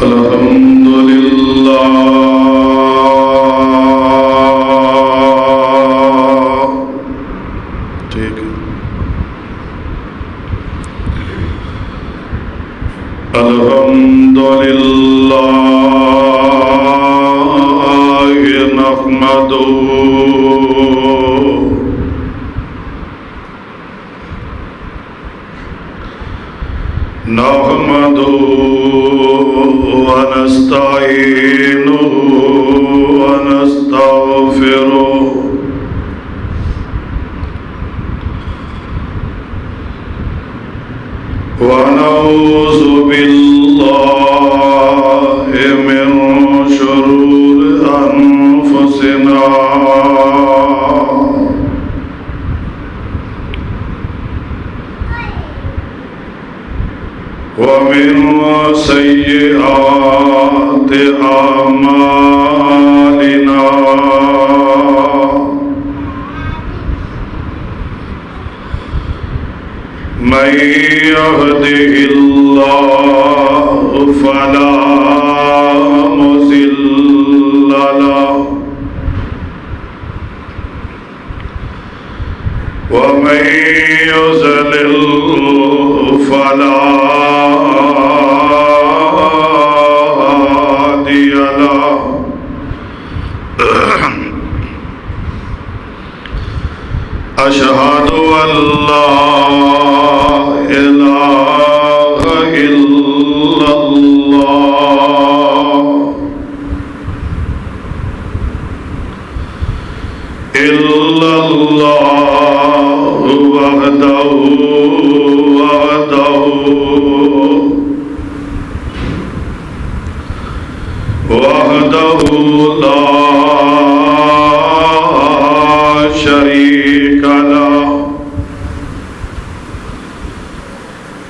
الحمدللہ ٹھیک ہے الحمدللہ نحمده ونستعينه ونستغفره ونعوذ بالله من شرور أنفسنا ومن سيئات أعمالنا من يهده الله فلا مضل له ومن يضلل فلا هادي له أشهد أن لا إله إلا الله وحده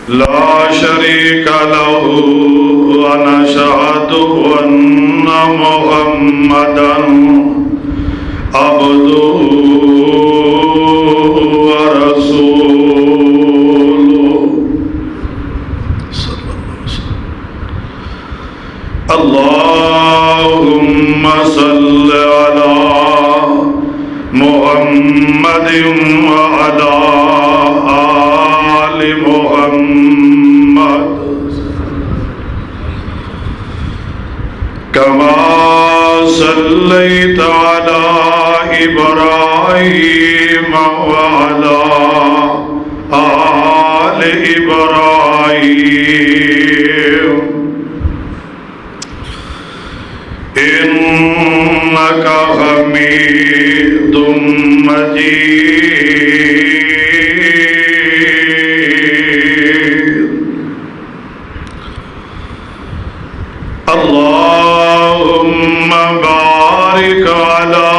لا شريك له ونشهد أن محمدا عبده ورسوله صلى الله عليه وسلم اللهم صل على محمد وعلى آل محمد كما صليت على إبراهيم وعلى آل إبراهيم إنك حميد مجيد اللهم بارك على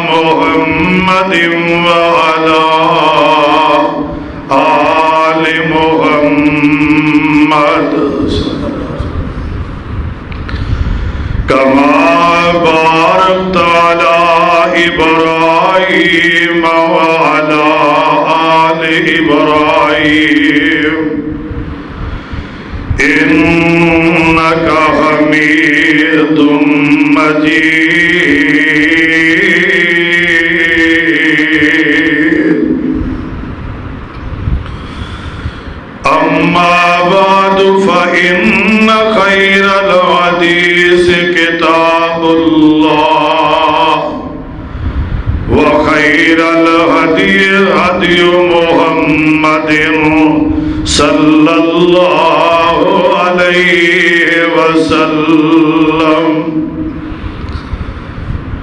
محمد وعلى آل محمد كما باركت على إبراهيم وعلى آل إبراهيم إنك حميد مجيد أما بعد فإن خير الحديث كتاب الله وخير الهدي هدي محمد صلى الله عليه وسلم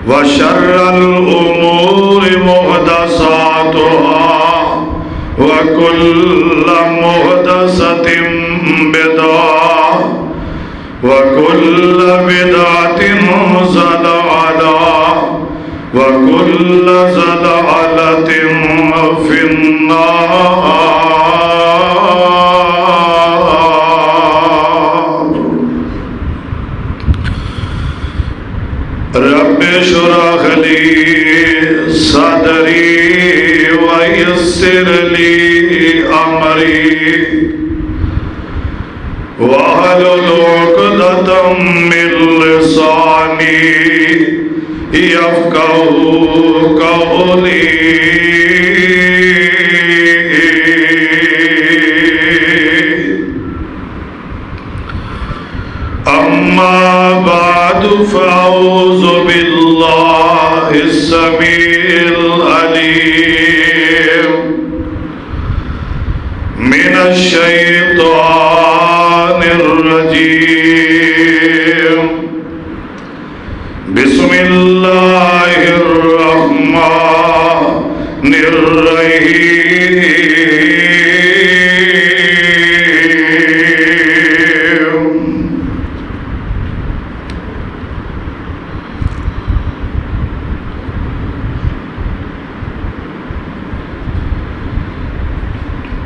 وشر الأمور محدثاتها وكل محدثة بدعة وكل بدعة ضلالة وكل ضلالة في النار رب اشرح لي صدري ويسر لي أمري واحلل عقدة يفقهوا قولي. أما بعد فأعوذ بالله السميع العليم من الشيطان الرجيم. بسم الله الرحمن الرحيم.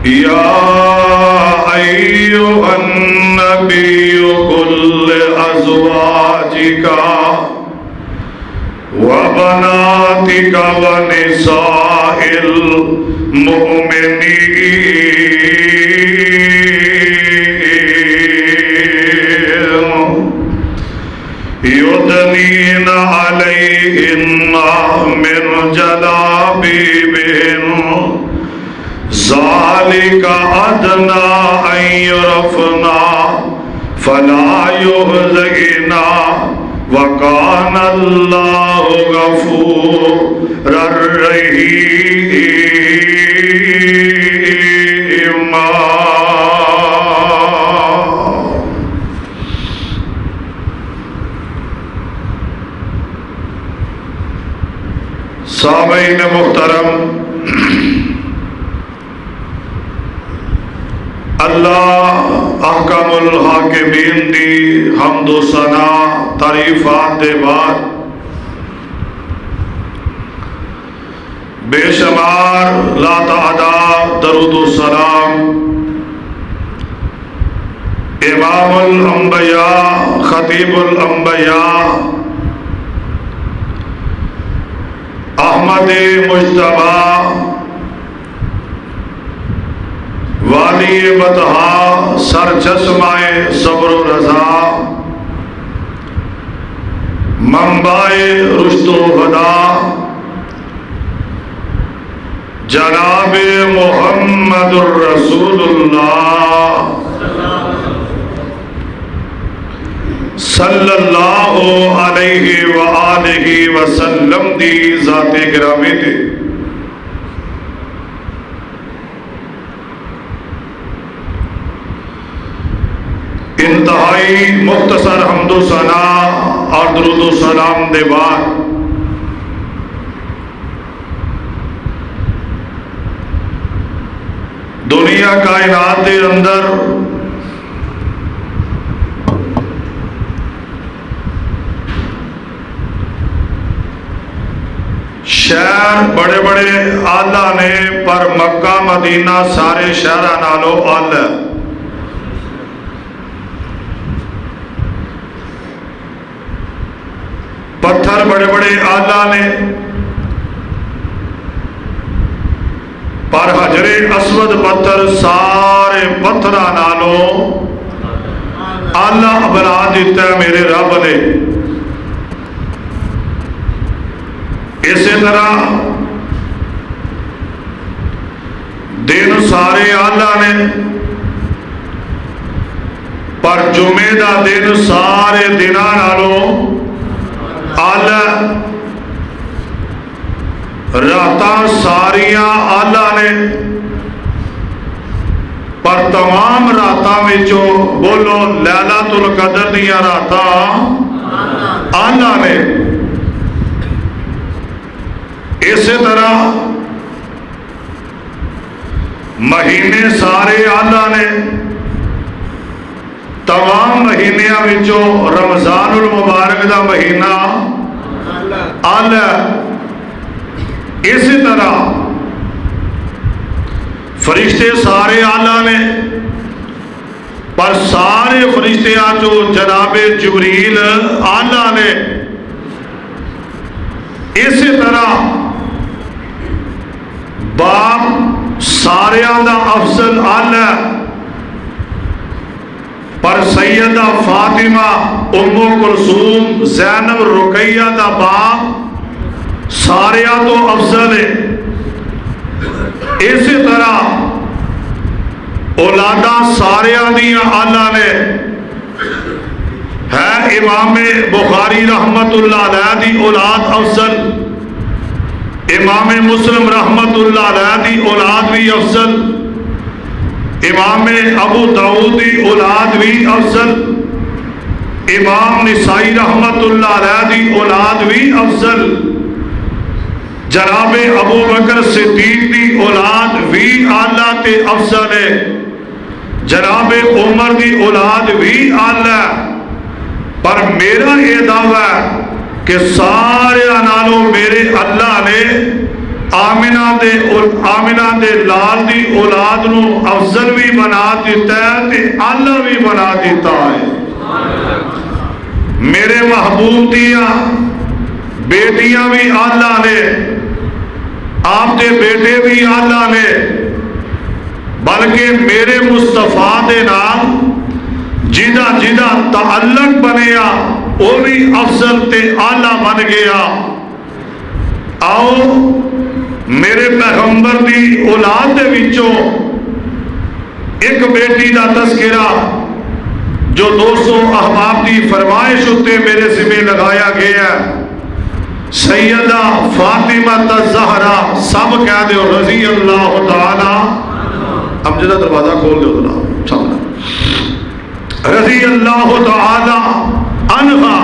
يا أيها النبي قل لأزواجك وبناتك ونساء المؤمنين يدنين عليهن من جلابيبهن ذلك أدنى أن يعرفنا فلا يؤذين وكان الله غفورا رحيما. سامعین محترم، اللہ احکم الحاکمین دی حمد و ثنا تعریفات دے بعد بے شمار لا تعداد درود و سلام امام الانبیاء خطیب الانبیاء احمد مجتبی والی بطحا سر چشمہ صبر و رضا منبع رشد و ہدا جناب محمد الرسول اللہ صلی اللہ علیہ وآلہ وسلم دی ذات گرامی دی انتہائی مختصر حمد و ثنا اور درود و سلام دے بعد دنیا کائنات دے اندر شہر بڑے بڑے آلہ نے پر مکہ مدینہ سارے شہرہ نالو آلہ. پتھر بڑے بڑے آلہ نے پر حجر اسود پتھر سارے پتھرہ نالو آلہ بنا دیتا ہے میرے رب نے. اسی طرح دن سارے آلہ نے پر جمعے دا دن سارے دنہ نالو آلہ. راتاں ساریاں آلہ نے پر تمام راتاں وچوں بولو لیلۃ القدر دیاں راتاں آلہ نے. اسی طرح مہینے سارے آلہ نے تمام مہینیاں وچوں رمضان المبارک دا مہینہ آلہ. اسی طرح فرشتے سارے آلہ نے پر سارے فرشتیاں جو جناب جبریل آلہ نے. اسی طرح باپ ساریاں دا افضل آلہ پر سیدہ فاطمہ ام کلثوم زینب رقیہ دا باپ ساریا تو افضل ہے. اسی طرح اولادا ساریا دیا آلہ نے ہے. امام بخاری رحمت اللہ علیہ دی اولاد افضل, امام مسلم رحمت اللہ علیہ دی اولاد بھی افضل, امام ابو داؤد دی اولاد بھی افضل, امام نسائی رحمت اللہ علیہ دی اولاد بھی افضل, جناب ابو بکر صدیق دی اولاد بھی آلہ تے افضل ہے, جناب عمر دی اولاد بھی آلہ. پر میرا یہ دعویٰ ہے کہ سارے نالوں میرے اللہ نے آمنہ دے لال دی اولاد نو افضل بھی بنا دیتا ہے تے آلہ بھی بنا دیتا ہے. میرے محبوب دیا بیٹیاں بھی آلہ نے, آپ دے بیٹے بھی آلہ نے, بلکہ میرے مصطفیٰ دے نام جدہ تعلق بنیا وہ بھی افضل تے آلہ بن گیا. آؤ میرے پیغمبر دی اولاد دے وچوں ایک بیٹی دا تذکرہ جو دوستو احباب دی فرمائش ہوتے میرے ذمہ لگایا گیا ہے. سیدہ فاطمہ الزہرا, سب کہہ دو رضی اللہ تعالی. اب جدہ دروازہ کھول دو ذرا سامنے. رضی اللہ تعالی عنہا.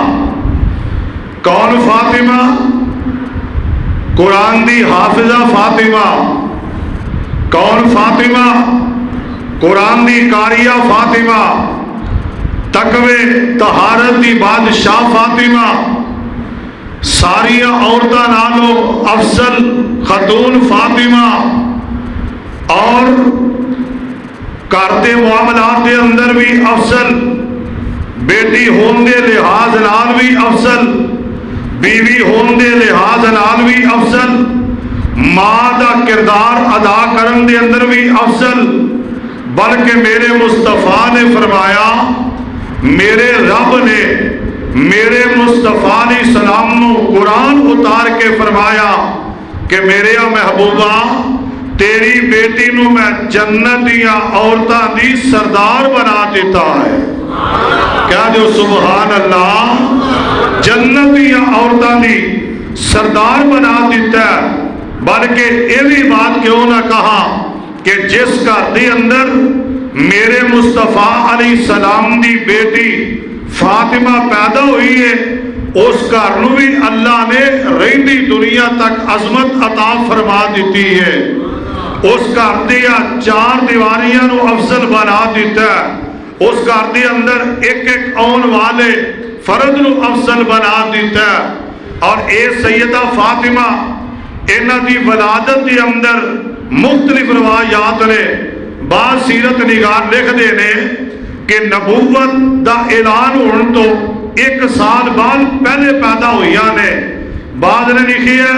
کون فاطمہ؟ قرآن دی حافظہ فاطمہ. کون فاطمہ؟ قرآن دی قاریہ فاطمہ. تقوی طہارت دی بادشاہ فاطمہ. ساریہ عورتاں نالوں افضل خاتون فاطمہ. اور کرتے معاملات دے اندر بھی افضل, بیٹی ہون دے لحاظ نال بھی افضل, بیوی ہون دے لحاظ نال بھی افضل, ماں دا کردار ادا کرن دے اندر بھی افضل. بلکہ میرے مصطفیٰ نے فرمایا, میرے رب نے میرے مصطفیٰ علیہ السلام نو قرآن اتار کے فرمایا کہ میرے محبوبہ تیری بیٹی نو میں جنت دیا عورتاں دی سردار بنا دیتا ہے. کیا جو سبحان اللہ, جنت دیا عورتاں دی سردار بنا دیتا ہے. بلکہ یہ بھی بات کیوں نہ کہا کہ جس گھر دے اندر میرے مصطفیٰ علیہ السلام دی بیٹی فاطمہ پیدا ہوئی ہے, اس گھر نو بھی اللہ نے رہندی دنیا تک عظمت عطا فرما دیتی ہے. اس گھر دیا چار دیواریاں نو افضل بنا دیتا ہے. اس گھر دے اندر ایک ایک آن والے فرد نو افضل بنا دیتا ہے. اور اے سیدہ فاطمہ انہاں دی ولادت دے اندر مختلف روایات نے. بعض سیرت نگار لکھ دے نے کہ نبوت دا اعلان ہونے تو 1 سال بعد پہلے پیدا ہوئیاں نے. بعض نے لکھی ہے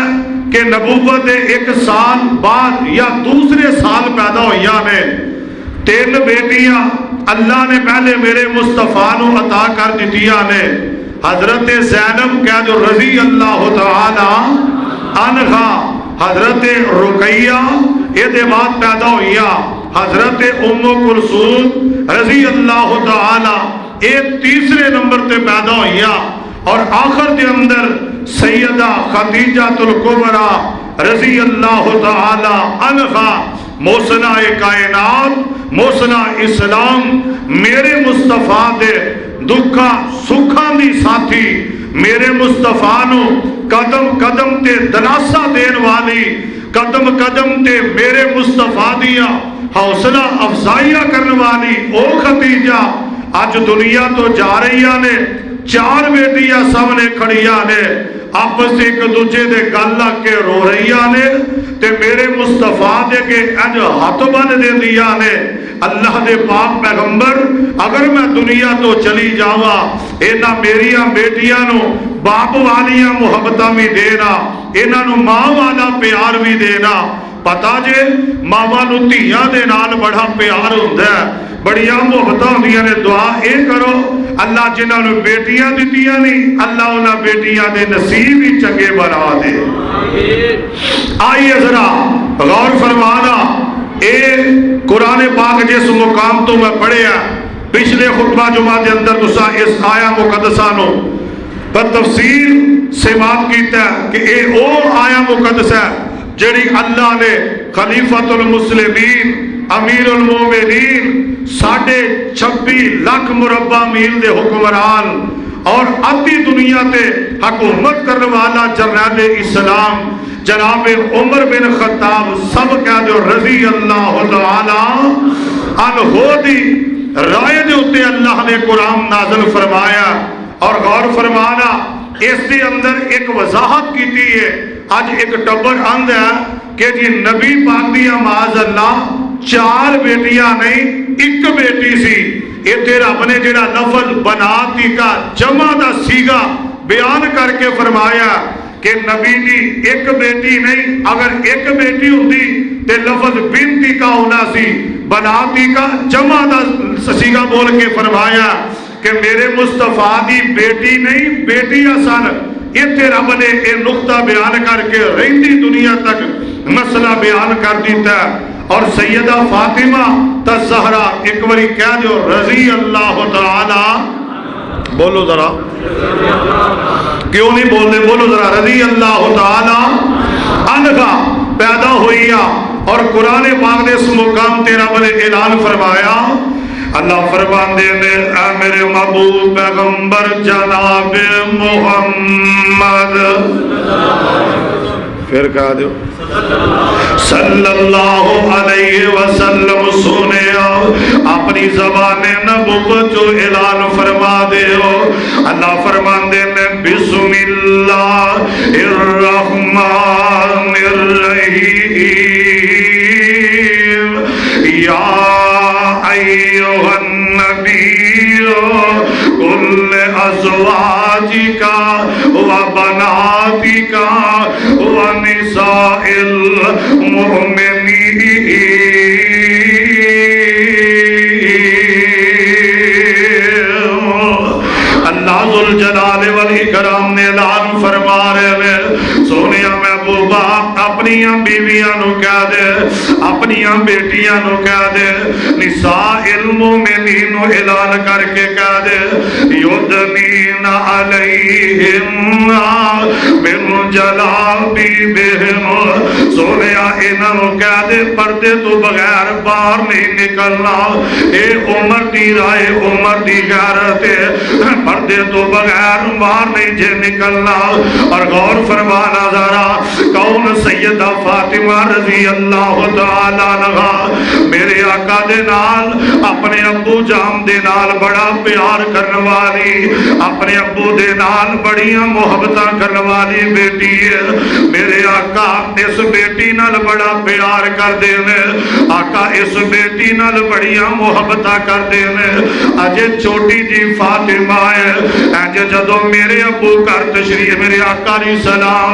کہ نبوت 1 سال بعد یا دوسرے سال پیدا ہوئیاں نے. 3 بیٹیاں اللہ نے پہلے میرے مصطفیٰ نو عطا کر دیتیاں نے. حضرت زینب کہہ جو رضی اللہ تعالی عنہا, حضرت رقیہ یہ دے بعد پیدا ہوئیاں, حضرت ام کلثوم رضی اللہ تعالی ایک تیسرے نمبر تے پیدا ہوئیاں. اور آخر دے اندر سیدہ خدیجہ الکبریٰ رضی اللہ تعالی عنہا, موسنہ کائنات, موسنہ اسلام, میرے مصطفیٰ دے دکھا سکھاں دی ساتھی, میرے مصطفیٰ نو قدم قدم تے دلاسا دین والی, قدم قدم تے میرے مصطفیٰ دیا حوصلہ افزائیاں کرنے والی او خدیجہ آج دنیا تو جا رہی نے. 4 بیٹیاں سامنے کھڑیاں نے, آپس سے ایک دوجے دے گل لگ کے رو رہی نے تے میرے مصطفیٰ دے کے انج ہاتھ بن دے دیا نے. اللہ دے پاک پیغمبر اگر میں دنیا تو چلی جاوا اینا میریاں بیٹیاں نو باپ والیاں محبتاں بھی دینا, اینا نو ماں والا پیار بھی دینا, پتا جے ماواں نوں دھیاں دے نال بڑا پیار ہوندا ہے، بڑیاں محبتاں ہوندیاں نے. دعا اے کرو اللہ جنہاں نوں بیٹیاں دتیاں نہیں اللہ انہاں بیٹیاں دے نصیب ہی چنگے بنا دے. آئیے ذرا غور فرمانا، اے قرآن پاک جس مقام تو میں پڑھیا پچھلے خطبہ جمعہ دے اندر تساں اس آیا مقدسہ نو بتفصیل سماعت کیتا ہے کہ اے او آیا مقدسہ ہے جڑی اللہ نے خلیفۃ المسلمین امیر المومنین 26.5 لاکھ مربع میل دے حکمران اور ادھی دنیا تے حکومت کرنے والا جرنیل اسلام جناب عمر بن خطاب سب کہہ دو رضی اللہ تعالی عنہ دی رائے دے اتے اللہ نے قرآن نازل فرمایا. اور غور فرمانا اس دے اندر ایک وضاحت کیتی ہے. آج ایک ٹبر اند ہے کہ جی نبی پاک دی معاذ اللہ 4 بیٹیاں نہیں ایک بیٹی سی. ایتھے رب نے جڑا لفظ بناتی کا جمع دا سیگا بیان کر کے فرمایا کہ نبی دی ایک بیٹی نہیں، اگر ایک بیٹی ہوتی تے لفظ بنتی کا ہونا سی. بناتی کا جمع دا سیگا بول کے فرمایا کہ میرے مصطفیٰ دی بیٹی نہیں بیٹی آسان. اتنے رب نے یہ نقطہ بیان کر کے رہندی دنیا تک مسئلہ بیان کر دیتا ہے. اور سیدہ فاطمہ تزہرا ایک باری کہہ جو رضی اللہ تعالی، بولو ذرا کیوں نہیں بولتے، بولو ذرا رضی اللہ تعالی عنہا پیدا ہوئی. اور قرآن پاک نے اس مقام تے رب نے اعلان فرمایا، اللہ فرماندے نے اے میرے محبوب پیغمبر جناب محمد، پھر کہا دیو صلی اللہ علیہ وسلم سونے اپنی زبان نبوت جو اعلان فرما دے ہو. اللہ فرماندے نے بسم اللہ الرحمن الرحیم یا ایوہ النبی کل ازواجک و بناتک و نساء المؤمنین. اللہ ذوالجلال والاکرام نے اعلان فرما رہے ہیں سونیا محبوبہ اپنی بیویاں نو کہہ دے، اپنی بیٹیاں نو کہہ دے، نساء المؤمنین نو اعلان کر کے کہہ دے یدنین علیہم من جلابیبہم. سونیا انہاں نو کہہ دے پردے تو بغیر باہر نہیں نکلنا. اے عمر دی رائے، عمر دی غیرت ہے، پردے تو بغیر باہر نہیں جے نکلنا. اور غور فرمانا ذرا کون سیدہ فاطمہ رضی اللہ تعالی عنہا میرے آقا دے نال اپنے ابو جان دے نال بڑا پیار کرنے والی، اپنے ابو دے نال بڑیاں محبتاں کرنے والی بیٹی ہے. میرے آقا اس بیٹی نال بڑا پیار کر دے نے، آقا اس بیٹی نال بڑیاں محبتاں کر دے نے. اجے چھوٹی جی فاطمہ ہے، اج جدوں میرے ابو گھر تشریف، میرے آقا علیہ السلام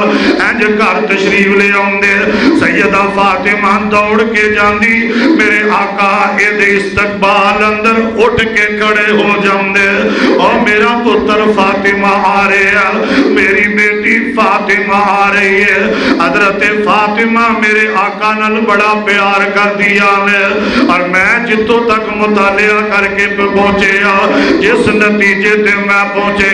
اج گھر تشریف لے آندے، سیدہ فاطمہ دوڑ کے جاندی، میرے آقا اے دے استقبال اندر اٹھ کے کھڑے ہو جاندے. اور میرا پتر فاطمہ آ رہے ہے، میری بیٹی فاطمہ آ رہی ہے. حضرت فاطمہ میرے آقا نال بڑا پیار کر دیا نے. اور میں جتوں تک مطالعہ کر کے پہنچے جس نتیجے تے میں پہنچے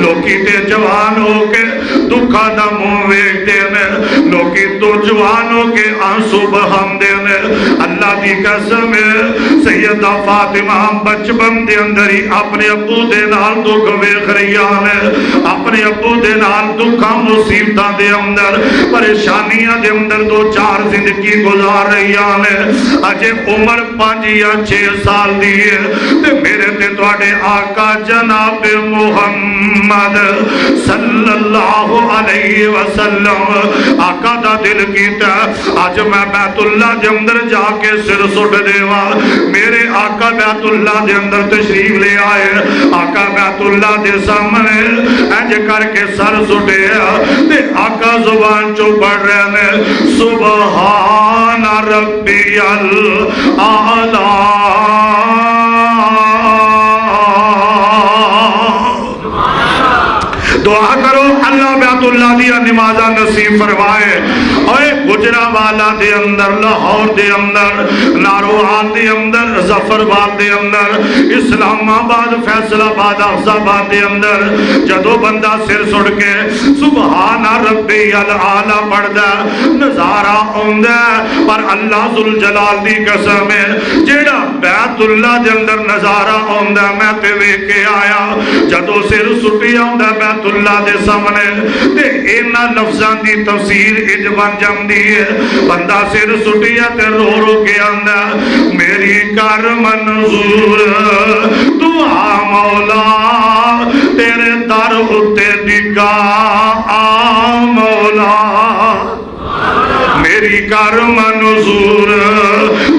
لوکی تے جوان ہو کے دکھا دا منہ ویکھدے نے، لوکی تو جوان ہو کے آنسو بہاندے نے. اللہ دی قسم ہے سیدہ فاطمہ بچپن دے اندر ہی اپنے ابو دے نال دکھ ویکھ رہی نے، اپنے ابو دے نال دکھاں مصیبتاں دے اندر پریشانیاں دے اندر 2-4 زندگی گزار رہی نے. اجے عمر 5 یا 6 سال دی ہے تے میرے تے تواڈے آقا جناب محمد محمد صلی اللہ علیہ وسلم آقا دا دل کیتا اج میں بیت اللہ دے اندر جا کے سر سٹ دیواں میرے آقا بیت اللہ دے اندر تشریف لے آئے آقا بیت اللہ دے سامنے انج کر کے سر سٹیا تے آقا زبان چوں پڑھ رہے نے سبحان ربی الاعلی دعا کرو اللہ بیت اللہ دیا نمازہ نصیب فرمائے اوے گجرانوالہ دے اندر لاہور دے اندر ناروان دے اندر ظفرآباد دے اندر اسلام آباد فیصل آباد حفظ آباد دے اندر جدو بندہ سر سڑ کے سبحان ربی الاعلی پڑھدا نظارہ آندا پر اللہ ذوالجلال دی قسم ہے جیڑا بیت اللہ دے اندر نظارہ آندا میں تے ویکھ کے آیا جدو سر سٹی آندا بیت اللہ دے سامنے تے اینا لفظاں دی تفسیر اج بن جاندی ہے بندہ سر سٹیا تے رو رو کے آندا میری کر منظور دعا مولا تیرے در اتے ڈگا آ مولا میری کر منظور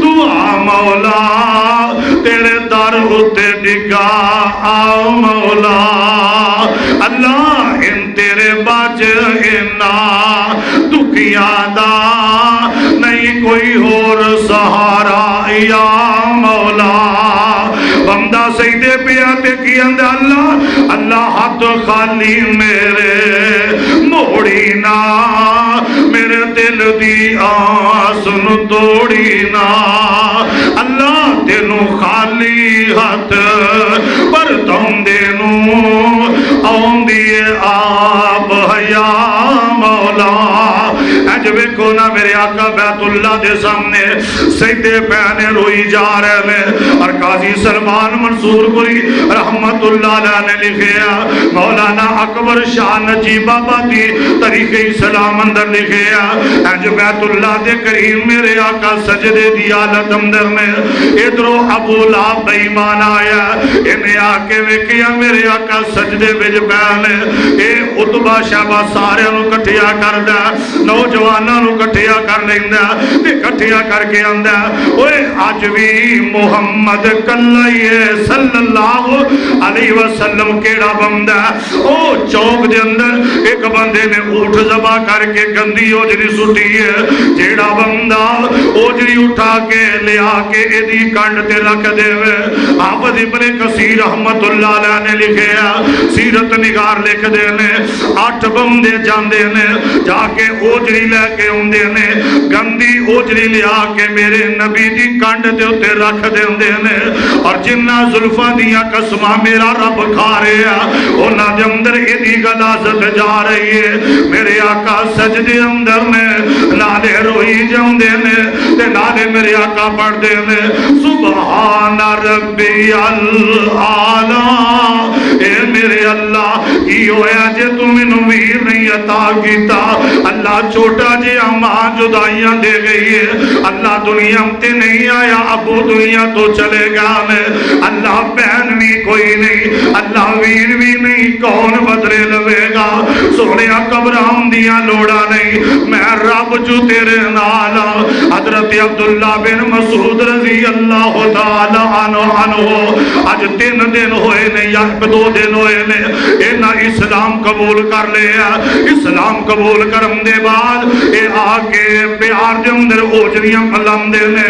دعا مولا تیرے در اتے ڈگا آ مولا اللہ ان تیرے باج اینا دکھیاں دا نہیں کوئی اور سہارا یا مولا بندہ سجدے پہ آتے کی اندر اللہ اللہ ہاتھ خالی میرے موڑی نا میرے دل دی آس نو توڑی نا اللہ تینوں خالی ہاتھ پر تم دینوں آن دیے آپ حیا مولا اج ویکھو نا میرے آقا بیت اللہ دے سامنے سجدے پہنے روئی جا رہے ہیں اور قاضی سلمان منصور پوری رحمت اللہ علیہ نے لکھیا مولانا اکبر شاہ نجیب آبادی تاریخ اسلام اندر لکھیا اج بیت اللہ دے کریم میرے آقا سجدے دی حالت اندر نے ادھروں ابو لہب بے ایمان آیا انہیں آ کے ویکھیا میرے آقا سجدے وچ پہنے اے عتبہ شہبہ سارے نو کٹھیا کردا نوجواناں نو کٹھیا کر لیندا تے کٹھیا کر کے آندا اوے اج بھی محمد کلائے صلی اللہ علیہ وسلم کیڑا بندہ او چوک دے اندر ایک بندے نے اونٹ ذبح کر کے گندی اوجری سٹی ہے جیڑا بندہ اوجری اٹھا کے لے آ کے ایدی کنڈ تے رکھ دے حافظ ابن کثیر رحمت اللہ علیہ نے لکھیا سیرت نگار لکھ دے نے 8 بندے جاندے نے جا کے اوجری لے کے ہوندے نے گندی اوجری لے آ کے میرے نبی دی کنڈ دے اوتے رکھ دے نے اور جنہ زلفاں دیاں قسماں میرا رب کھا رہا انہاں دے اندر ایدی غلاظت جا رہی ہے میرے آقا سجدے اندر نے نالے روئی جاندے نے تے نالے میرے آقا پڑھ دے نے سبحان ربی الاعلی اے میرے اللہ کی ہویا جے تو مینوں ویر نہیں عطا کیتا اللہ چھوٹا جے ماں جدائیاں دے گئی ہے اللہ دنیا تے نہیں آیا ابو دنیا تو چلے گا میں اللہ بہن بھی کوئی نہیں اللہ ویر بھی نہیں کون بدلے لوے گا سونے قبرام دیا لوڑا نہیں میں رب جو تیرے نالا حضرت عبداللہ بن مسعود رضی اللہ تعالی عنہ آج 3 دن ہوئے نے یا 2 دن ہوئے نے انہا اسلام قبول کر لیا اسلام قبول کرم دے بعد اے آکے پیار دے اندر اوجریاں پلم دے نے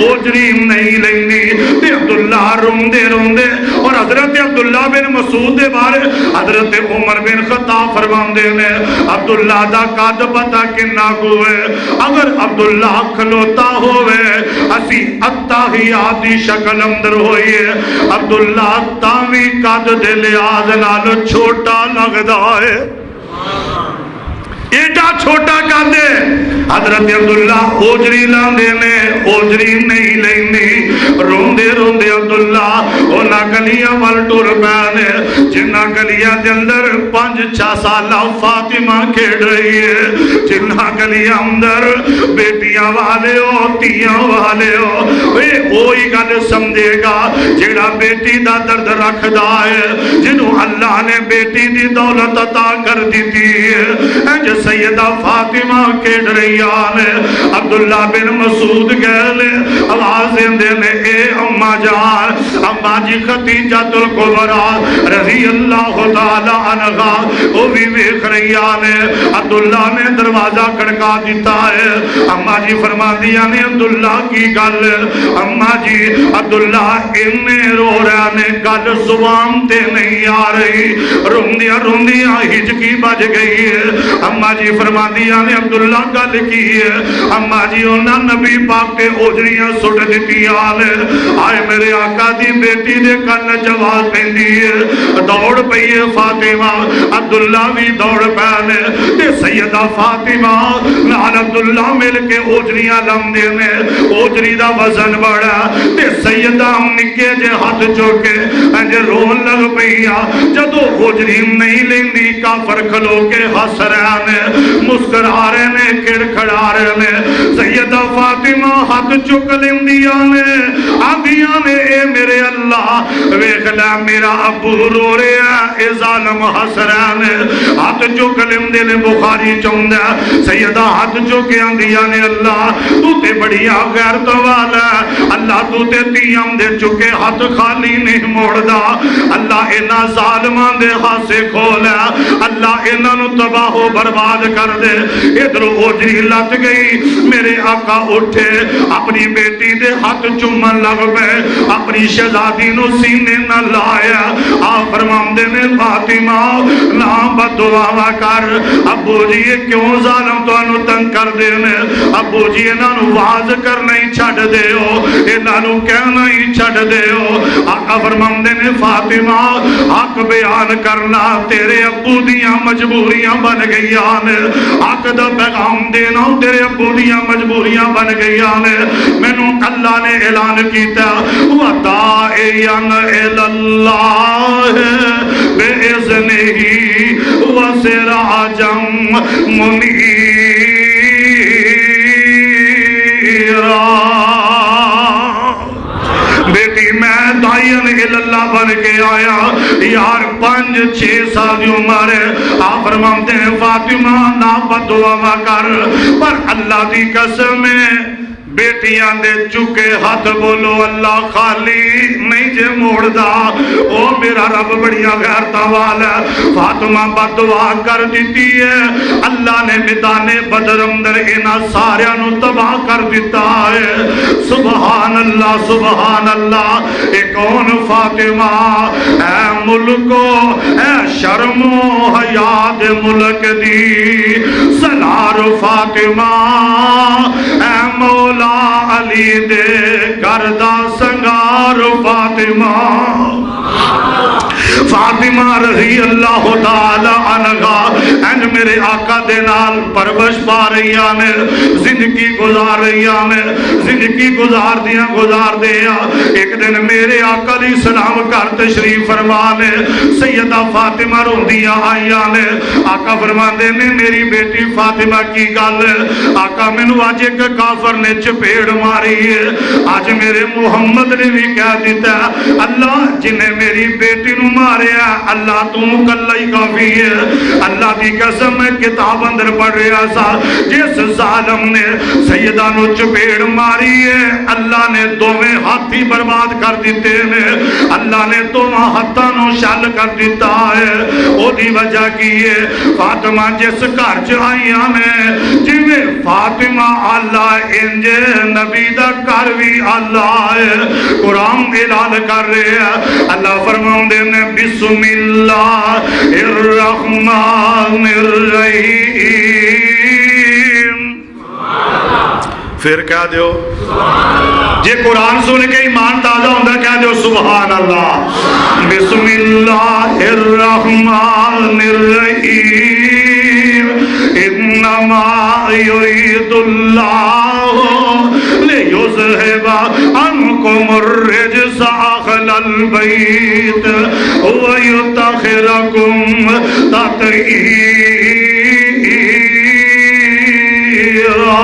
اوجری نہیں لینی تے عبداللہ روندے اور حضرت عبداللہ بن مسعود دے بارے حضرت عمر بن خطاب فرماندے نے عبداللہ دا قد پتا کنا ہوئے اگر عبداللہ کھلوتا ہوئے اسی اتحیات دی شکل اندر ہوئی ہے عبداللہ تاوی قد دے لحاظ نال چھوٹا لگدا ہے ایڈا چھوٹا کاندے حضرت عبداللہ اوجری لاندے نے اوجری نہیں لینی روندے روندے عبداللہ اونا گلیاں وال ٹور پیانے جنہ گلیاں دے اندر 5-6 سالہ فاطمہ کھیڑ رہی ہے جنہ گلیاں اندر بیٹیاں والے ہو تیاں والے ہو وہی گل سمجھے گا جیڑا بیٹی دا درد رکھ دا ہے جنہوں اللہ اللہ نے بیٹی دی دولت عطا کر دیتی ہے جو سیدہ فاطمہ کھیڑ رہی آنے عبداللہ بن مسعود گئے آواز دینے اے اماں جان اماں جی خدیجۃ الکبریٰ رضی اللہ تعالی عنہا وہ بھی ویکھ رہی آنے عبداللہ نے دروازہ کھڑکا دیتا ہے اماں جی فرما دیا نے عبداللہ کی گل اماں جی عبداللہ انہیں رو رہا نے گل زبان تے نہیں آ رہی روندیاں ہچکی بج گئی ہے اماں جی فرما دیا نے عبداللہ گل کی ہے اماں جی انہاں نبی پاک کے اوجریاں سٹ دیتی آنے آئے میرے آقا دی بیٹی دے کن جواب پیندی ہے دوڑ پئی ہے فاطمہ عبداللہ بھی دوڑ پہنے تے سیدہ فاطمہ نال عبداللہ مل کے اوجریاں لمدے نے اوجری دا وزن بڑا تے سیدہ نکے جے ہاتھ چوکے انجے رون لگ پئیا جدو اوجری نہیں لیندی کافر کھلو کے ہس رہے نے مسکرا رہے نے کھڑ کھڑا رہے نے سیدہ فاطمہ ہاتھ چک لیندیا نے آدھیاں نے اے میرے اللہ ویکھ لے میرا ابو رو رہا اے ظالم ہس رہے نے ہاتھ چک لیندے نے بخاری چوندہ سیدہ ہاتھ چکے آندھیاں نے اللہ تو تے بڑیا غیرت والا اللہ تو تے تیام دے چکے ہاتھ خالی نہیں موڑ دا اللہ اینا ظالمان دے ہاتھ سے کھولا اللہ اینا نو تباہ و برباد کر دے ادھر اوجری لٹ گئی میرے آقا اٹھے اپنی بیٹی دے ہاتھ چومن لگ پے اپنی شہزادی نو سینے نہ لایا آپ فرماندے نے فاطمہ نا بدعا کر ابو جی یہ کیوں ظالم تو انو تنگ کر دینے ابو جی انہاں نو واز کر نہیں چھڑ دے ہو انہاں نو کہنا ہی چھڑ دے ہو آقا فرماندے نے فاطمہ حق بیان کرنا تیرے ابو دیاں مجبوریاں بن گئی آنے حق دا پیغام دینا تیرے ابو دیاں مجبوریاں بن گئی آنے میں نو اللہ نے اعلان کیتا وَدَائِيَنْ إِلَى اللَّهِ بِإِذْنِهِ وَسِرَاجًا مُنِيرًا بیٹی میں دائین اللہ بن کے آیا یار 5-6 سال دی عمر آپ فرماتے ہیں فاطمہ نا بدعا کر پر اللہ دی قسم ہے بیٹیاں دے چکے ہاتھ بولو اللہ خالی نہیں جے موڑ دا او میرا رب بڑیا غیرت والا فاطمہ بدعا کر دیتی ہے اللہ نے میدان بدر اندر انہاں ساریاں نو تباہ کر دیتا ہے سبحان اللہ اے کون فاطمہ اے ملکو اے شرم و حیا دے ملک دی سلار فاطمہ اے مولا علی دے کردہ سنگار فاطمہ رضی اللہ تعالی عنہا اینڈ میرے آقا دے نال پرورش پا رہی آنے زندگی گزار رہی آنے زندگی گزار دیا ایک دن میرے آقا علیہ السلام کر تشریف فرمانے سیدہ فاطمہ روندیاں آئی آنے آقا فرمانے نے میری بیٹی فاطمہ کی گل آقا مینو آج ایک کافر نے چپیڑ ماری ہے آج میرے محمد نے بھی کہہ دیتا اللہ جنہیں میری بیٹی نو ماریا اللہ تو مکلہ ہی کافی ہے اللہ دی قسم میں کتاب اندر پڑھ رہا سا جس ظالم نے سیدہ نو چپیڑ ماری ہے اللہ نے دوویں ہاتھی برباد کر دیتے ہیں اللہ نے دوویں ہاتھاں نو شل کر دیتا ہے او دی وجہ کی ہے فاطمہ جس گھر چ آئیاں نے جویں فاطمہ اللہ انجے نبی دا گھر بھی اللہ ہے قرآن اعلان کر رہے ہیں اللہ فرماؤں دے نے بسم اللہ الرحمن الرحیم پھر کہہ دیو جے قرآن سن کے ایمان تازہ ہوندہ کہہ دیو سبحان اللہ بسم اللہ الرحمن الرحیم انما یرید اللہ لیذہب عنکم الرجس اہل البیت ویطہرکم تطہیرا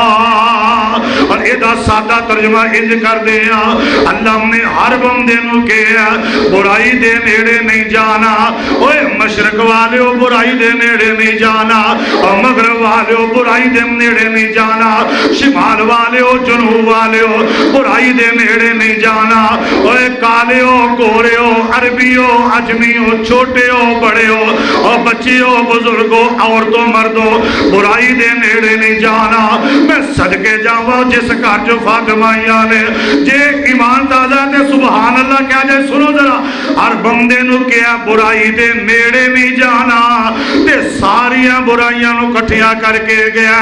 اور ایدہ سادہ ترجمہ انج کر دیا اللہ نے ہر بندے نو کہا برائی دے نیڑے نہیں جانا اوے مشرق والے برائی دے نیڑے نہیں جانا، مغرب والے برائی دے نیڑے نہیں جانا، شمال والے جنوب والے برائی دے نیڑے نہیں جانا، اوے کالے ہو گورے ہو عربی ہو عجمی ہو چھوٹے ہو بڑے ہو اور بچے ہو بزرگ ہو عورتوں مردوں برائی دے نیڑے نہیں جانا۔ میں صدقے جاواں جس گھر جو فاطمہ نے جے ایمان تازہ تے سبحان اللہ کہہ جائے، سنو ذرا، ہر بندے نو کیا برائی دے نیڑے نہیں جانا تے ساریاں برائیاں نو کٹھیاں کر کے گیا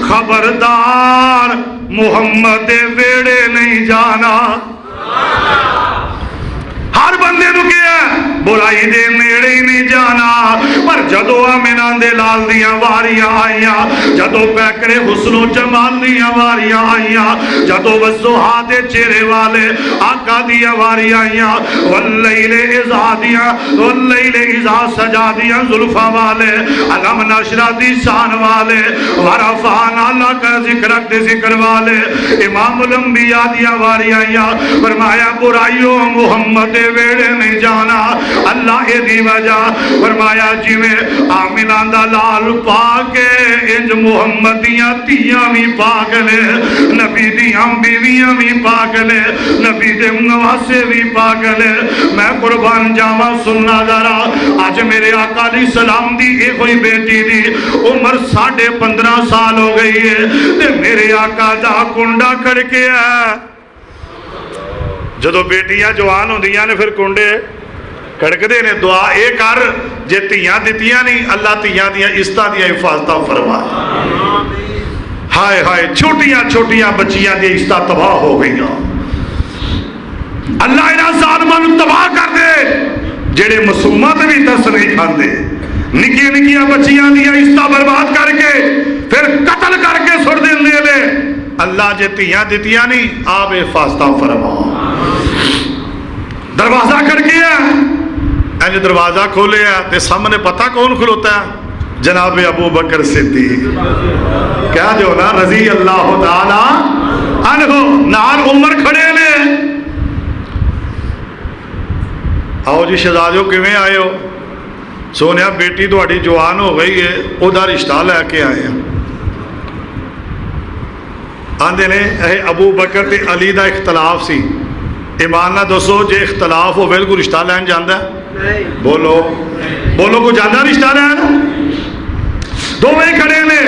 خبردار محمد دے ویڑے نہیں جانا۔ ہر بندے نو کیا برائی دے نیڑے ہی نہیں جانا۔ پر جدو آمینہ دے لال دیاں واریاں آئیاں، جدو پیکرے حسن و جمال دیاں واریاں آئیاں، جدو وضحا دے چہرے والے آقا دیاں واریاں آئیاں، واللیل اذا دیاں واللیل اذا سجا دیاں زلفہ والے، علم نشرہ دی شان والے، ورفعنا اللہ کا ذکر والے، امام الانبیاء دیاں واریاں آئیاں، فرمایا برائیوں محمد ویڑے نہیں جانا۔ اللہ اے دی وجہ فرمایا جی میں آمینہ دا لال پاکے انج محمد دیاں تیاں بھی پاک لے، نبی دیاں بیویاں بھی پاک لے، نبی دے نواسے بھی پاک لے۔ میں قربان جاواں سننا ذرا، آج میرے آقا علیہ السلام دی ایک ہوئی بیٹی دی عمر 15.5 سال ہو گئی ہے تے میرے آقا دا کنڈا کھڑ کے ہے۔ جدو بیٹیاں جوان ہوندیاں نے پھر کنڈے کھڑکدے نے، دعا اے کر جے تیاں دتیاں نہیں اللہ تیاں دیاں عزتاں دیاں حفاظتاں فرما۔ ہائے ہائے چھوٹیاں چھوٹیاں بچیاں دی عزتاں تباہ ہو گئیاں، اللہ انہاں ظالماں نوں تباہ کر دے جڑے معصومات بھی دس نہیں کھاندے، نکیاں نکیاں بچیاں دیاں عزتاں برباد کر کے پھر قتل کر کے سٹ دیندے نے۔ اللہ جے تیاں دتیاں نہیں آپ حفاظتاں فرما۔ دروازہ کھڑ گیا، اینج دروازہ کھولے تے سامنے پتہ کون کھلوتا ہے؟ جناب ابو بکر صدیق، کیا جو نا رضی اللہ تعالی عنہ، نال عمر کھڑے نے۔ آؤ جی شہزادیو کیویں آئے ہو؟ سونیا بیٹی تہاڈی جوان ہو گئی ہے، اودا رشتہ لے کے آئے ہیں۔ آندے نے اے ابو بکر تے علی دا اختلاف سی، ایمان نہ دسو جے اختلاف ہو کوئی رشتہ لین جاندہ ہے؟ بولو بولو کو جاندہ رشتہ لین؟ دو میں کھڑے نے،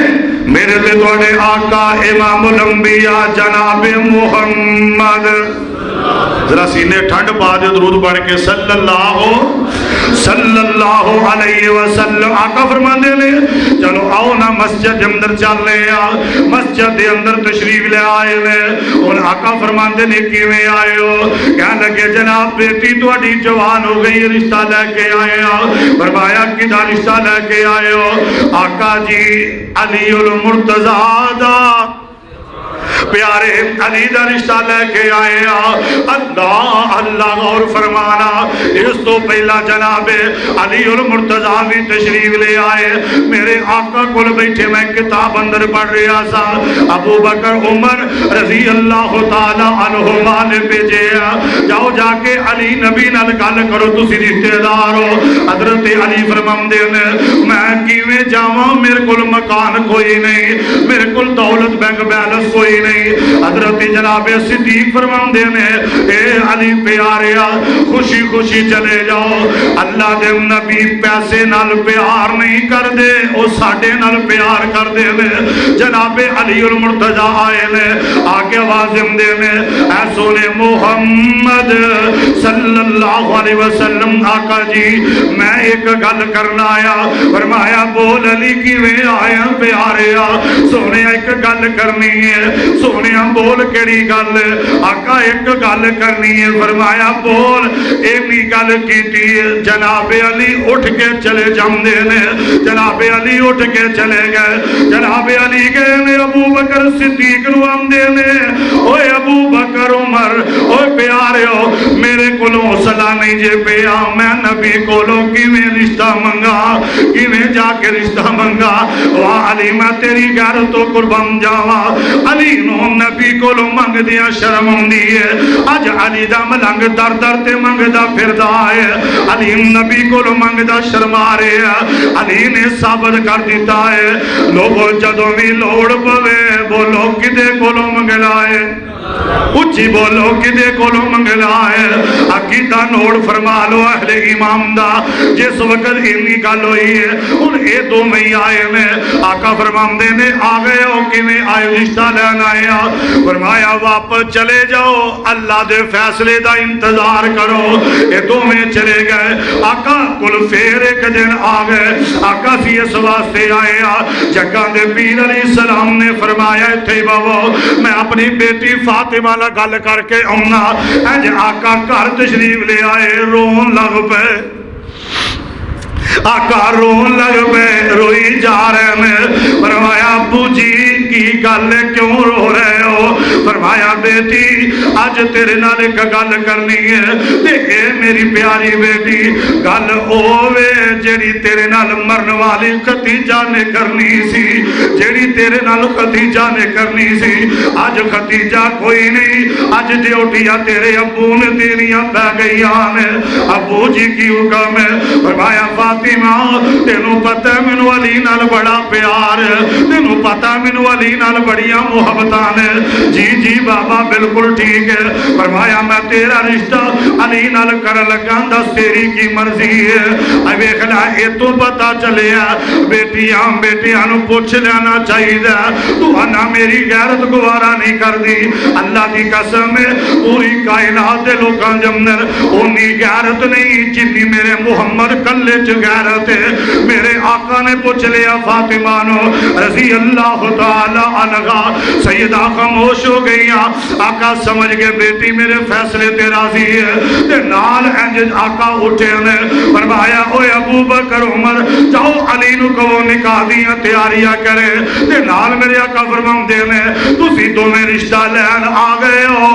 میرے تے تواڈے آقا امام الانبیاء جناب محمد، ذرا سینے ٹھنڈ پا دے درود پڑھ کے صلی اللہ علیہ وسلم۔ آقا فرماندے نے چلو آؤ نا مسجد اندر چل رہے ہیں، مسجد دے اندر تشریف لے آئے نے۔ اور آقا فرماندے نے کیویں آئے ہو؟ کہنے لگے جناب بیٹی تہاڈی جوان ہو گئی رشتہ لے کے آئے ہیں۔ فرمایا کدا رشتہ لے کے آئے ہو؟ آقا جی علی المرتضیٰ دا پیارے علی دا رشتہ لے کے آئے ہیں۔ اللہ اللہ غور فرمانا، اس تو پہلا جناب علی المرتضیٰ بھی تشریف لے آئے۔ میرے آقا کول بیٹھے میں کتاب اندر پڑھ رہا سا، ابو بکر عمر رضی اللہ تعالی عنہما نے بھیجے جاؤ جا کے علی نبی نال گل کرو، تسی رشتے دار ہو۔ حضرت علی فرماندے نے میں کیویں جاواں، میرے کول مکان کوئی نہیں، میرے کول دولت بینک بیلنس کوئی نہیں۔ حضرت جناب صدیق فرماندے نے اے علی پیاریا خوشی خوشی چلے جاؤ، اللہ دے نبی پیسے نال پیار نہیں کر دے، او ساڈے نال پیار کر دے نے۔ جناب علی المرتضیٰ آئے نے، آگے آواز دے نے اے سونے محمد صلی اللہ علیہ وسلم، آقا جی میں ایک گل کرنا آیا۔ فرمایا بول علی کیویں آیا پیاریا؟ سونے ایک گل کرنی ہے۔ سونے بول کیڑی گل؟ آقا ایک گل کرنی ہے۔ فرمایا بول۔ ایمی گل کیتی جناب علی اٹھ کے چلے جاندے نے، جناب علی اٹھ کے چلے گئے۔ جناب علی گئے نے ابو بکر صدیق نو آندے نے اوے ابو بکر عمر اوے پیاریو میرے کولوں حوصلہ نہیں جے پیا، میں نبی کولوں کیویں رشتہ منگا، کیویں جا کے رشتہ منگا؟ واہ علی میں تیری غیرت تو قربان جاواں۔ علی جنوں نبی کولو منگ دیا شرم آندی ہے اج علی دا ملنگ در در تے منگدا پھردا ہے علی نبی کولو منگدا شرما رہا علی نے ثابت کر دیتا ہے لوگوں جدوں بھی لوڑ پوے بولو کدے کولو منگلا ہے اچھی بولو کدے کولو منگلا ہے عقیدہ نوڑ فرما لو اہل امام دا جس وقت انی گل ہوئی ہے ان اے دو میں آئے میں آقا فرماندے نے آگئے ہو کہ میں آئے رشتہ لینا آیا فرمایا واپس چلے جاؤ اللہ دے فیصلے دا انتظار کرو اے دو میں چلے گئے آقا کل پھر ایک دن آگئے آقا سی اس واسطے آیا جگہ دے پیر علیہ السلام نے فرمایا تھے بابو میں اپنی بیٹی فاطمہ لا گل کر کے آنا اج آقا گھر تشریف لے آئے رون لگ پے آقا رون لگ پے روئی جا رہے میں فرمایا ابو جی کی گل کیوں رو رہے ہو فرمایا بیٹی آج تیرے نال ایک گل کرنی ہے تے اے میری پیاری بیٹی گل اوے جیڑی تیرے نال مرن والی ختیجہ نے کرنی سی جیڑی تیرے نال ختیجہ نے کرنی سی آج ختیجہ کوئی نہیں آج ڈیوٹیاں تیرے ابو نے تیریاں پہ گئی آنے ابو جی کی حکم ہے فرمایا فاطمہ تینوں پتہ منو علی نال بڑا پیار ہے تینوں پتہ منو علی نال بڑیاں محبتاں نے جی جی بابا بالکل ٹھیک ہے فرمایا میں تیرا رشتہ علی نال کر لگا دس تیری کی مرضی ہے اب اخلا اے تو پتہ چلیا بیٹیاں نو پوچھ لینا چاہیے تو انا میری غیرت گوارا نہیں کر دی اللہ دی قسم ہے پوری کائنات دے لوکاں جمنر اونی غیرت نہیں جتنی میرے محمد کلے چ غیرت ہے میرے آقا نے پوچھ لیا فاطمہ نو رضی اللہ تعالی عنہا سیدہ خاموش ہو گئی آقا سمجھ گئے بیٹی میرے فیصلے تے راضی ہے تے نال انج آقا اٹھے نے فرمایا اوے ابو بکر عمر جاؤ علی نو کہو نکاح دیاں تیاریاں کرے تے نال میرے آقا فرماندے نے تسی دوویں رشتہ لین آ گئے ہو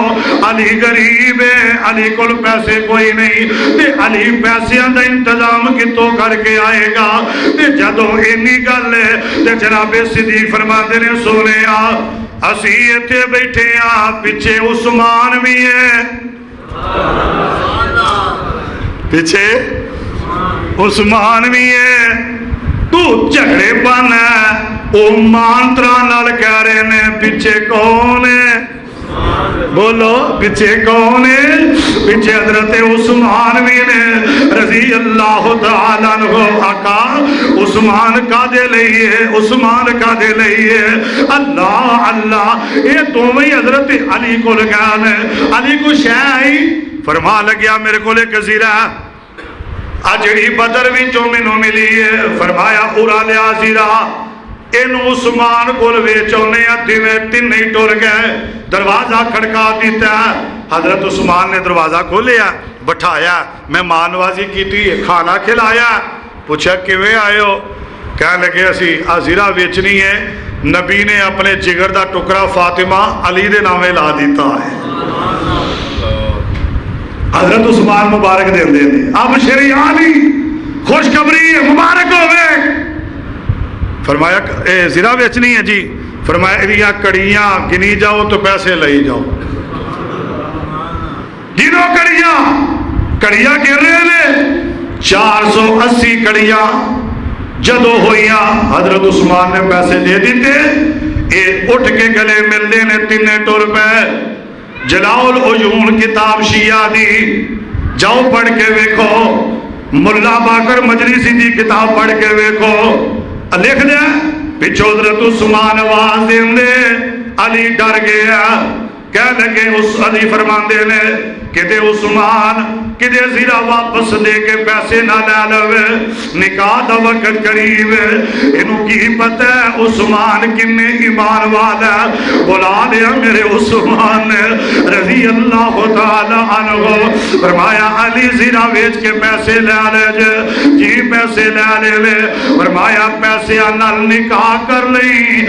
علی غریب ہے علی کول پیسے کوئی نہیں تے علی پیسیاں دا انتظام کتوں کر کے آئے گا تے جدوں اینی گل ہے تے جناب صدیق فرماندے نے سونیا اسی ایتھے بیٹھے پیچھے عثمان بھی ہے پیچھے عثمان بھی ہے تو جھگڑے پانا او مانترا نال کہہ رہے نے پیچھے کون ہے بولو پیچھے کون ہے پیچھے حضرت عثمان بھی نے رضی اللہ تعالیٰ عنہ آقا عثمان کا دے لئیے عثمان کا دے لئیے اللہ اللہ یہ دوویں حضرت علی کو لگانے علی کو شے آئی فرما لگیا میرے کو لے کزیرہ اجڑی بدر بھی جو منو ملی ہے فرمایا اورا لیا زیرہ ان عثمان کو ویچونے دیوے تین نہیں ٹور گئے دروازہ کھڑکا دیتا ہے حضرت عثمان نے دروازہ کھولیا بٹھایا میں مانوازی کی تھی کھانا کھلایا پوچھا کیویں آئے ہو کہنے لگے اسی آزیرہ ویچنی ہے نبی نے اپنے جگر دا ٹکرا فاطمہ علی دے نامے لا دیتا ہے حضرت عثمان مبارک دے دے اب شریعانی خوشخبری مبارک ہوئے فرمایا زیرہ بیچنی ہے جی فرمایا ایریا کڑیاں گنی جاؤ تو پیسے لئی جاؤ گنو کڑیاں گر رہے نے 480 کڑیاں جدو ہوئیاں حضرت عثمان نے پیسے دے دیتے اے اٹھ کے گلے ملنے نے 3 روپے جلاؤ العیون کتاب شیعہ دی جاؤ پڑھ کے ویکھو ملا باقر مجلسی دی کتاب پڑھ کے ویکھو لکھ دیا پچھو حضرت عثمان آواز دے علی ڈر گیا کہہ لگے اس علی فرماندے نے کدے عثمان کدے زیرہ واپس دے کے پیسے نہ لے لوے نکاح دا وقت قریب ہے انہوں کی پتہ ہے عثمان کنے ایمان والا بلا دیا میرے عثمان نے رضی اللہ تعالی عنہ فرمایا علی زیرہ ویچ کے پیسے لے لے جی پیسے لے لے فرمایا پیسے نال نکاح کر لئی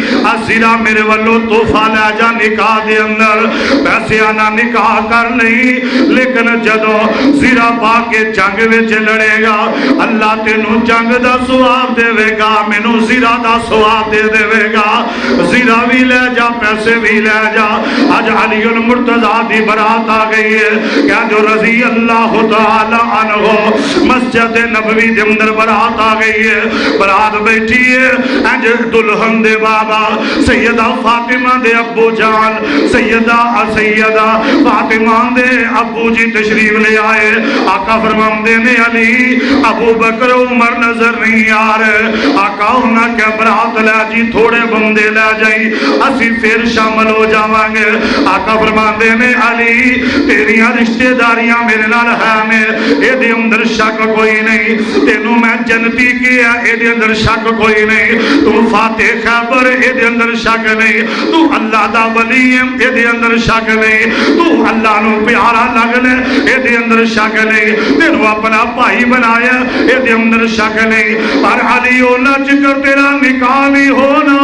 زیرہ میرے والو توفہ لے جا نکاح دے اندر پیسے نہ نکاح کر لئی لیکن جدو زیرہ پا کے جنگ وچ لڑے گا اللہ تینوں جنگ دا ثواب دے گا مینوں زیرہ دا ثواب دے گا زیرہ بھی لے جا پیسے بھی لے جا اج علی المرتضی دی برات آ گئی ہے کیا جو رضی اللہ تعالی عنہ مسجد نبوی دے اندر برات آ گئی ہے برات بیٹھی ہے اج دلہن دے بابا سیدہ فاطمہ دے ابو جان سیدہ فاطمہ دے ابو جی تشریف لے آئے آقا فرماندے نے علی ابو بکر عمر نظر نہیں آ رہے آقا انہاں کیا برات لے جی تھوڑے بندے لے جائی اسی پھر شامل ہو جاواں گے آقا فرماندے نے علی تیریاں رشتہ داریاں میرے نال ہیں اے دے اندر شک کوئی نہیں تینوں میں جنتی کیا اے دے اندر شک کوئی نہیں تو فاتح خیبر اے دے اندر شک نہیں تو اللہ دا ولی اے دے اندر شک نہیں تو اللہ نو پیارا لگنے اے دے اندر شک نہیں تینوں اپنا بھائی بنایا اے دے اندر شک نہیں پر علی اونا چکر تیرا نکاح نہیں ہونا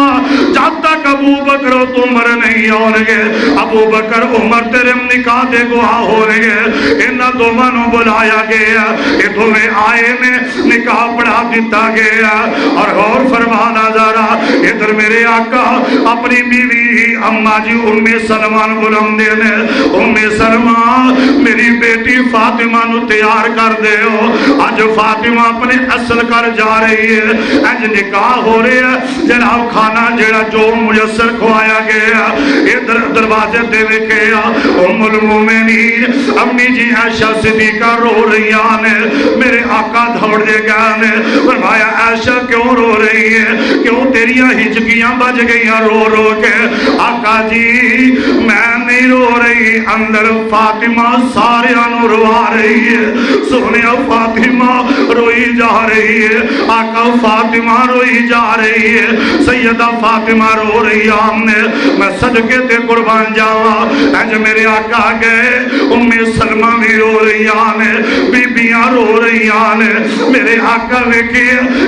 جب تک ابو بکر و عمر نہیں ہونگے ابو بکر عمر تیرے نکاح دے گواہ ہو رہے ہیں انہاں دونوں نو بلایا گیا یہ دونوں آئے نے نکاح پڑھا دیتا گیا اور غور فرمانا ذرا ادھر میرے آقا اپنی بیوی اماں جی سلمان بلندے نے سلمان میری بیٹی فاطمہ نو تیار کر دے ہو آج فاطمہ اپنے اصل کر جا رہی ہے آج نکاح ہو رہے ہیں جناب کھانا جڑا جو میسر کھوایا گیا ادھر دروازے دے گیا ام المومنین امی جی عائشہ صدیقہ رو رہی آنے میرے آقا دھوڑ دے گا نے فرمایا عائشہ کیوں رو رہی ہے کیوں تیریاں ہچکیاں بج گئیاں رو رو کے آقا جی میں نہیں رو رہی اندر فاطمہ سارے انو روا رہی ہے سونیا فاطمہ روئی جا رہی ہے آقا فاطمہ روئی جا رہی ہے سیدہ فاطمہ رو رہی آمنے میں صدقے تے قربان جاوا اج میرے آقا گئے سلمہ بھی رو رہی آنے بی بیاں رو رہی آنے میرے آقا ویکھے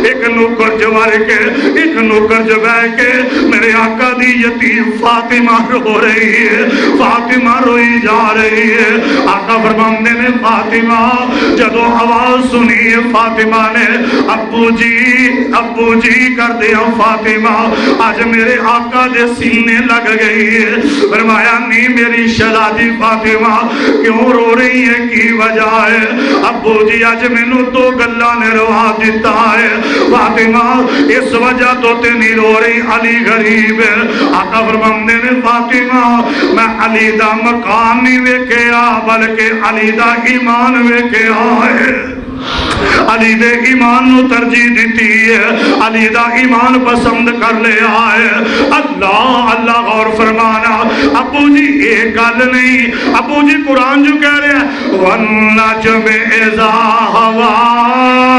ایک نوکر جوار کے ایک نوکر جبہ کے میرے آقا دی یتیم فاطمہ رو رہی ہے فاطمہ روئی جا رہی ہے آقا فرماندے نے فاطمہ جدو آواز سنی فاطمہ نے ابو جی کر دیا فاطمہ آج میرے آقا دے سینے لگ گئی ہے فرمایا نہیں میری شہزادی فاطمہ کیوں رو رہی ہے کی وجہ ہے ابو جی آج مینوں تو گلا نے روا دیتا ہے فاطمہ اس وجہ تو تے نہیں رو رہی علی غریب ہے آقا فرماندے نے فاطمہ میں علی دا مکان نہیں ویکھیا بلکہ علی دا ایمان ویکھیا ہے علی دے ایمان نو ترجیح دیتی ہے علی دا ایمان پسند کر لیا ہے اللہ غور فرمانا ابو جی ایک گل نہیں ابو جی قرآن جو کہہ رہے ہیں وَالنَّجْمِ إِذَا هَوَىٰ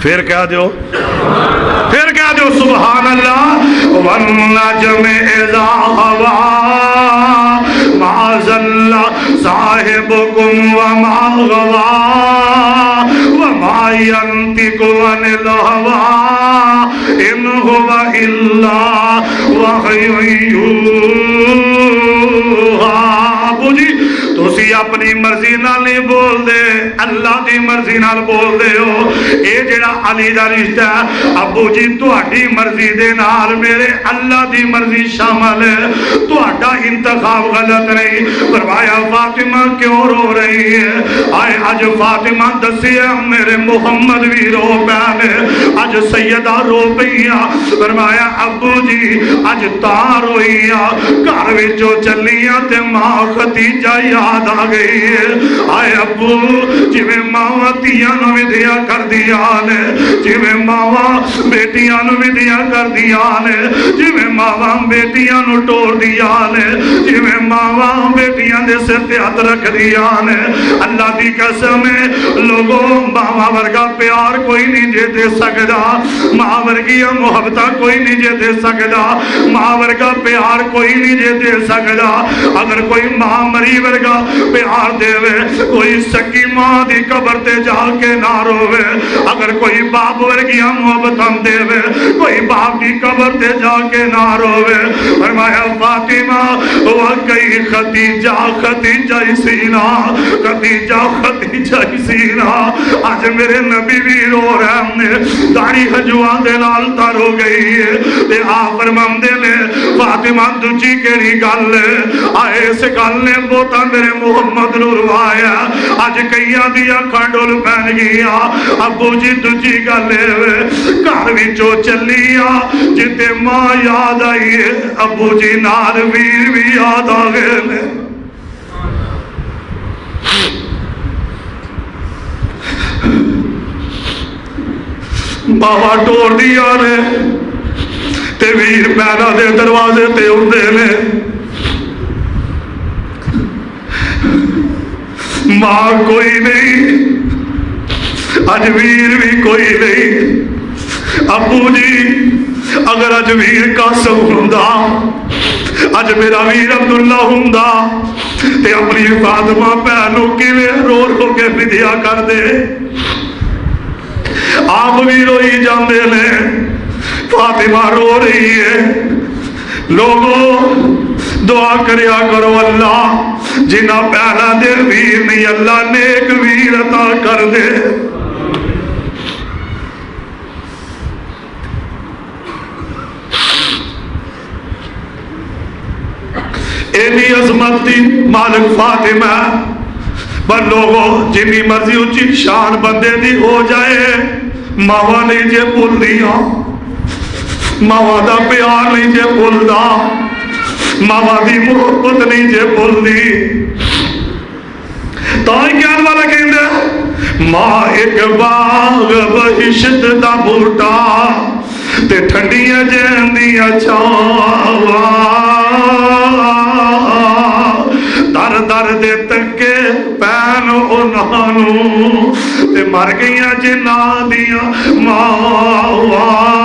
پھر کیا دیو سبحان اللہ وَالنَّجْمِ إِذَا هَوَىٰ مَا ضَلَّ صَاحِبُكُمْ وَمَا غَوَىٰ وَمَا يَنطِقُ عَنِ الْهَوَىٰ إِنْ هُوَ إِلَّا وَحْيٌ يُوحَىٰ ابو جی تسی اپنی مرضی نال نہیں بول دے اللہ دی مرضی نال بول دے ہو اے جڑا علی دا رشتہ ہے ابو جی تہاڈی مرضی دے نال میرے اللہ دی مرضی شامل ہے تہاڈا انتخاب غلط نہیں فرمایا فاطمہ کیوں رو رہی ہے آئے اج فاطمہ دسیا میرے محمد بھی رو پے اج سیدہ رو پیا فرمایا ابو جی اج تاں روئیا گھر وچوں چلیاں تے ماں ختیجہ یاد آ گئی ہے آئے ابو جی میں ماں تیاں نو ودیا کر دیا نے جی میں ماں بیٹیاں نو ودیا کر دیا نے جی میں ماں بیٹیاں نو ٹور دیا نے جی میں ماں بیٹیاں دے سر تے ہاتھ رکھ دیا نے اللہ دی قسم ہے لوگوں ماں ورگا پیار کوئی نہیں جے دے سکدا ماں ورگی محبت کوئی نہیں جے دے سکدا ماں ورگا پیار کوئی نہیں جے دے سکدا اگر کوئی ماں مری ورگا پیار دے وے کوئی سکی ماں دی قبر تے جا کے نہ روے اگر کوئی باپ ورگیاں محبت دے کوئی باپ کی قبر تے جا کے نہ روے فرمایا فاطمہ وکئی خدیجہ سینا خدیجہ سینا آج میرے نبی بھی رو رہے نے داڑھی حجوان دے نال تر ہو گئی ہے تے آپ فرماندے نے فاطمہ تجھی کیڑی گل آئے اس گل نے بوتا میرے محمد نو روایا آج کئیاں دی اکھاں ڈول پین گیا ابو جی تجھی گل گھر وچوں چلی آ جتے ماں یاد آئی ہے ابو جی نال ویر بھی یاد آ گئے نے بابا ٹور دیا نے تے ویر پیرا دے دروازے تے اندے نے ماں کوئی نہیں اج ویر بھی کوئی نہیں ابو جی اگر اج ویر قاسم ہوندا اج میرا ویر عبداللہ ہوندا تے اپنی فاطمہ پہنوں کیویں رو رو کے فدیہ کر دے آپ بھی روئی جاندے نے فاطمہ رو رہی ہے لوگوں دعا کریا کرو اللہ جنہ پہلا دے ویر نہیں اللہ نیک ویر عطا کر دے اینی عظمت دی مالک فاطمہ پر لوگوں جنی مرضی اچھی شان بندے دی ہو جائے ماوا نہیں جے بھول دیا ماوا دا پیار نہیں جے بھول دا ماوا دی محبت نہیں جے بھول دی تو ہی کیا والا کہیں دے ماں ایک باغ بہشت دا بوٹا تے ٹھنڈیاں جیندیاں چھاواں در در دے تکے پین انہانوں تے مر گئیاں جنہ دیاں ماواں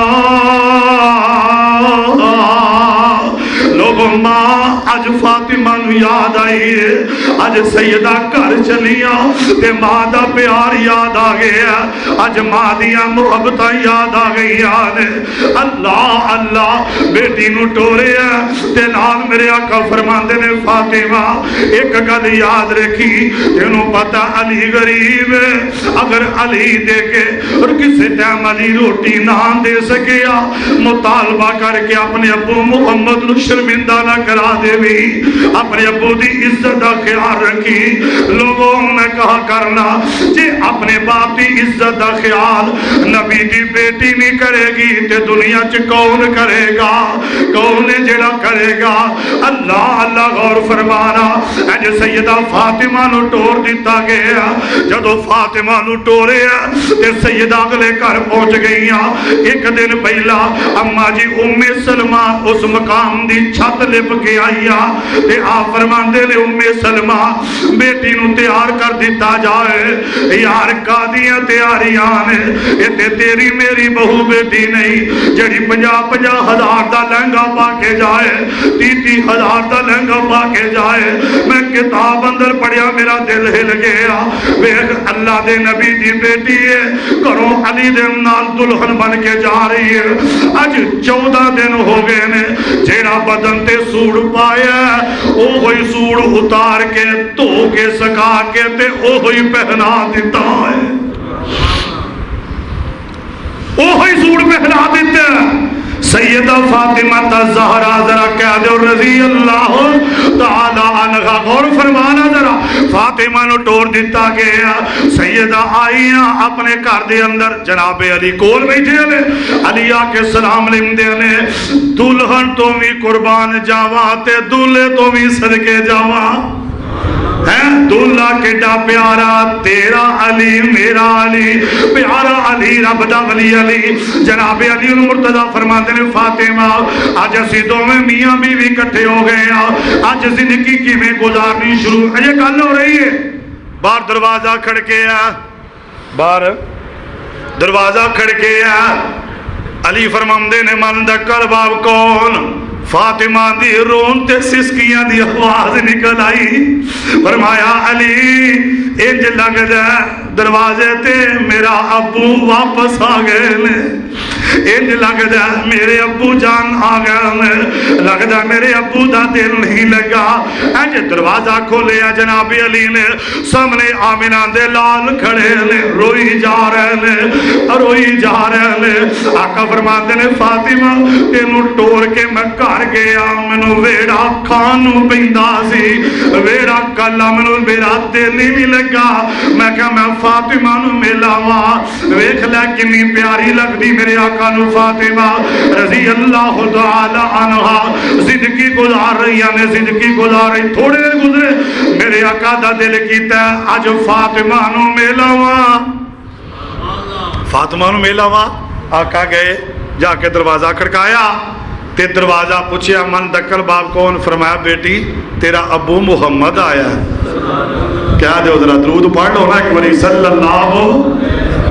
لوگوں ماں اج فاطمہ نو یاد آئی ہے اج سیدہ گھر چلیاں تے ماں دا پیار یاد آ گیا اج ماں دیاں محبتاں یاد آ گئی نے اللہ اللہ بیٹی نو ٹورے تے نال میرے آقا فرماندے نے فاطمہ ایک گل یاد رکھی تینوں پتہ علی غریب اگر علی دے کے اور کسی ٹائم علی روٹی نہ دے سکیا مطالبہ کر کے اپنے ابو محمد نو شرمندہ نہ کرا دے بھی اپنے ابو دی عزت دا خیال رکھی لوگوں میں کہا کرنا جے اپنے باپ دی عزت دا خیال نبی دی بیٹی نہیں کرے گی تے دنیا چ کون کرے گا کون جڑا کرے گا اللہ اللہ غور فرمانا اج سیدہ فاطمہ نو ٹور دیتا گیا جدو فاطمہ نو ٹورے تے سیدہ اگلے گھر پہنچ گئیاں ایک دن پہلا اما جی ام سلمہ اس مقام دی چھت لپ کے آئیا تے آپ فرماندے نے ام سلمہ بیٹی نو تیار کر دیتا جائے یار قادیاں تیاریاں نے یہ تے تیری میری بہو بیٹی نہیں جڑی 50 ہزار دا لہنگا پا کے جائے 30 ہزار دا لہنگا پا کے جائے میں کتاب اندر پڑھیا میرا دل ہل گیا ویکھ اللہ دے نبی دی بیٹی ہے کرو علی دے نال دلہن بن کے جا رہی ہے اج 14 دن ہو گئے نے جیڑا بدن تے سوڑ پایا او ہوئی سوڑ اتار کے تو کے سکا کے تے او ہوئی پہنا دیتا ہے او ہوئی سوڑ پہنا دیتا ہے سیدہ فاطمہ الزہرا ذرا کہہ دے رضی اللہ تعالی عنہ غور فرمانا ذرا فاطمہ نو ٹور دیتا گیا سیدہ آئیاں اپنے گھر دے اندر جناب علی کول بیٹھے ہوئے علی آکے سلام لیندے نے دلہن تو بھی قربان جاواں تے دولے تو بھی صدقے جاواں دولہ کیڑا پیارا تیرا علی میرا علی پیارا علی رب دا ولی علی جناب علی مرتضی فرماتے ہیں فاطمہ آج اسی دو میں میاں بیوی کٹھے ہو گئے آج زندگی کی میں گزارنی شروع یہ گل ہو رہی ہے باہر دروازہ کھڑکے باہر دروازہ کھڑکے علی فرماندے نے من دا کلباب کون فاطمہ دی رون تے سسکیاں دی آواز نکل آئی فرمایا علی انج لگدا دروازے تے میرا ابو واپس آ گئے نے، انج لگدا میرے ابو جان آ گئے نے، لگدا میرے ابو دا دل نہیں لگا۔ انج دروازہ کھولیا جناب علی نے، سامنے آمنہ دے لال کھڑے نے، روئی جا رہے نے، روئی جا رہے نے۔ آقا فرماتے نے فاطمہ تینوں ٹور کے میں گھر گیا، مینوں ویڑا کھانوں پیندا سی، ویڑا کلا مینوں میرا دل نہیں لگا، میں کہا میں فاطمہ نو ملاواں، ویکھ لے کنی پیاری لگدی میرے آقا نو فاطمہ رضی اللہ تعالی عنہا۔ زندگی گزار رہی نے، زندگی گزار رہی، تھوڑے گزرے میرے آقا دا دل کیتا اج فاطمہ نو ملاواں، فاطمہ نو ملاواں۔ آقا گئے، جا کے دروازہ کھڑکایا تے دروازہ پوچھیا من دکل باب کون؟ فرمایا بیٹی تیرا ابو محمد آیا ہے۔ کیا دے ذرا درود پڑھ لو نا ایک باری صلی اللہ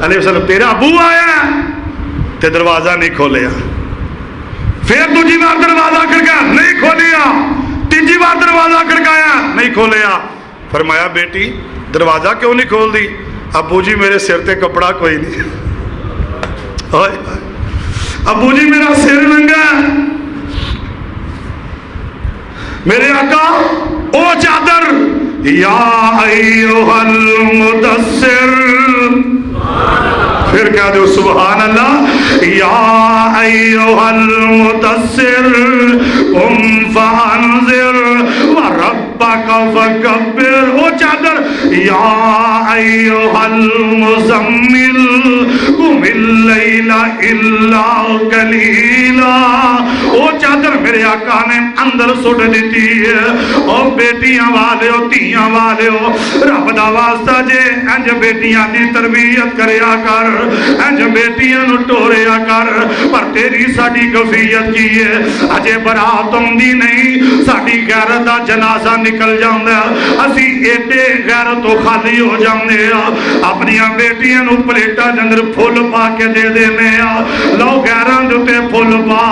علیہ وسلم، تیرا ابو آیا ہے تے دروازہ نہیں کھولیا۔ پھر دوجی بار دروازہ کھڑکایا نہیں کھولیا، تیجی بار دروازہ کھڑکایا نہیں کھولیا۔ فرمایا بیٹی دروازہ کیوں نہیں کھول دی؟ ابو جی میرے سر تے کپڑا کوئی نہیں، ابو جی میرا سر ننگا ہے۔ میرے آقا او چادر یا ایھا المدثر، پھر کہہ دو سبحان اللہ، یا ایھا المدثر قم فانذر وربک فکبر۔ او چادر یا ایھا المزمل قم اللیل الا قلیلا۔ او چادر میرے آقا نے اندر سٹ دیتی ہے۔ او بیٹیاں والے ہو، تیاں والے ہو، رب دا واسطہ جے انج بیٹیاں دی تربیت کریا کر، انج بیٹیاں نو ٹوریا کر۔ پر تیری ساڈی کفیت کی ہے، اجے برات ہوندی نہیں ساڈی غیرت دا جنازہ نکل جاندا، اسی ایڈے غیرت تو خالی ہو جاندے آ، اپنی بیٹیاں نو پلیٹاں دے اندر پھل پا کے دے دینے آ، لو غیراں دے تے پھل پا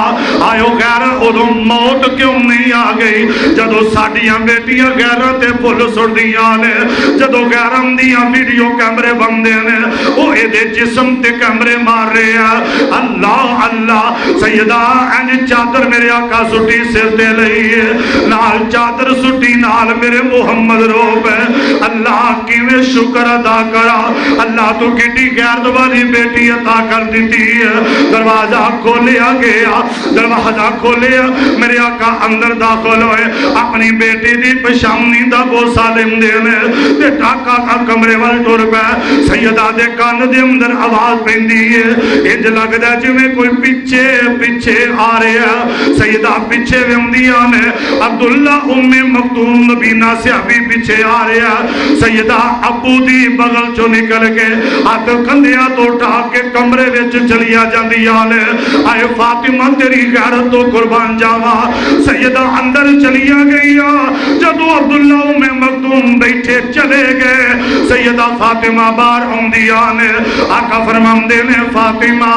آیو غیر اودوں موت کیوں نہیں آ گئی جدوں ساڈیاں بیٹیاں غیراں تے پھل سڑدیاں نے، جدوں غیراں دیاں ویڈیو کیمرے بندے نے او اے دے جسم تے کیمرے مار رہے ہیں۔ اللہ اللہ سیدہ انج چادر میرے آقا سٹی سر تے لئی ہے، نال چادر سٹی نال میرے محمد روپ ہے۔ اللہ کیویں شکر ادا کرا، اللہ تو کڈی غیرت والی بیٹی عطا کر دیتی ہے۔ دروازہ کھولیا گیا، دروازہ کھولیا، میرے آقا اندر داخل ہوئے، اپنی بیٹی دی پشامنی دا بوسا لیندے نے تے ٹاکا کا کمرے وال ٹر پے۔ سیدہ دے کان دے اندر آواز پیندی ہے، انج لگدا جویں کوئی پیچھے پیچھے آ رہا ہے۔ سیدہ پیچھے ویندیاں نے، عبداللہ ام مکتوم نبینا صحابی پیچھے آ رہا ہے۔ سیدہ ابو دی بغل چوں نکل کے ہاتھ کندھیاں تو اٹھا کے کمرے وچ چلیا جاندیاں نے، اے فاطمہ تیری غیرت تو قربان جاواں۔ سیدہ اندر چلیا گئیاں، جدوں عبداللہ ام مکتوم بیٹھے چلے گئے، سیدہ فاطمہ باہر آندیاں نے، آقا فرماندے نے فاطمہ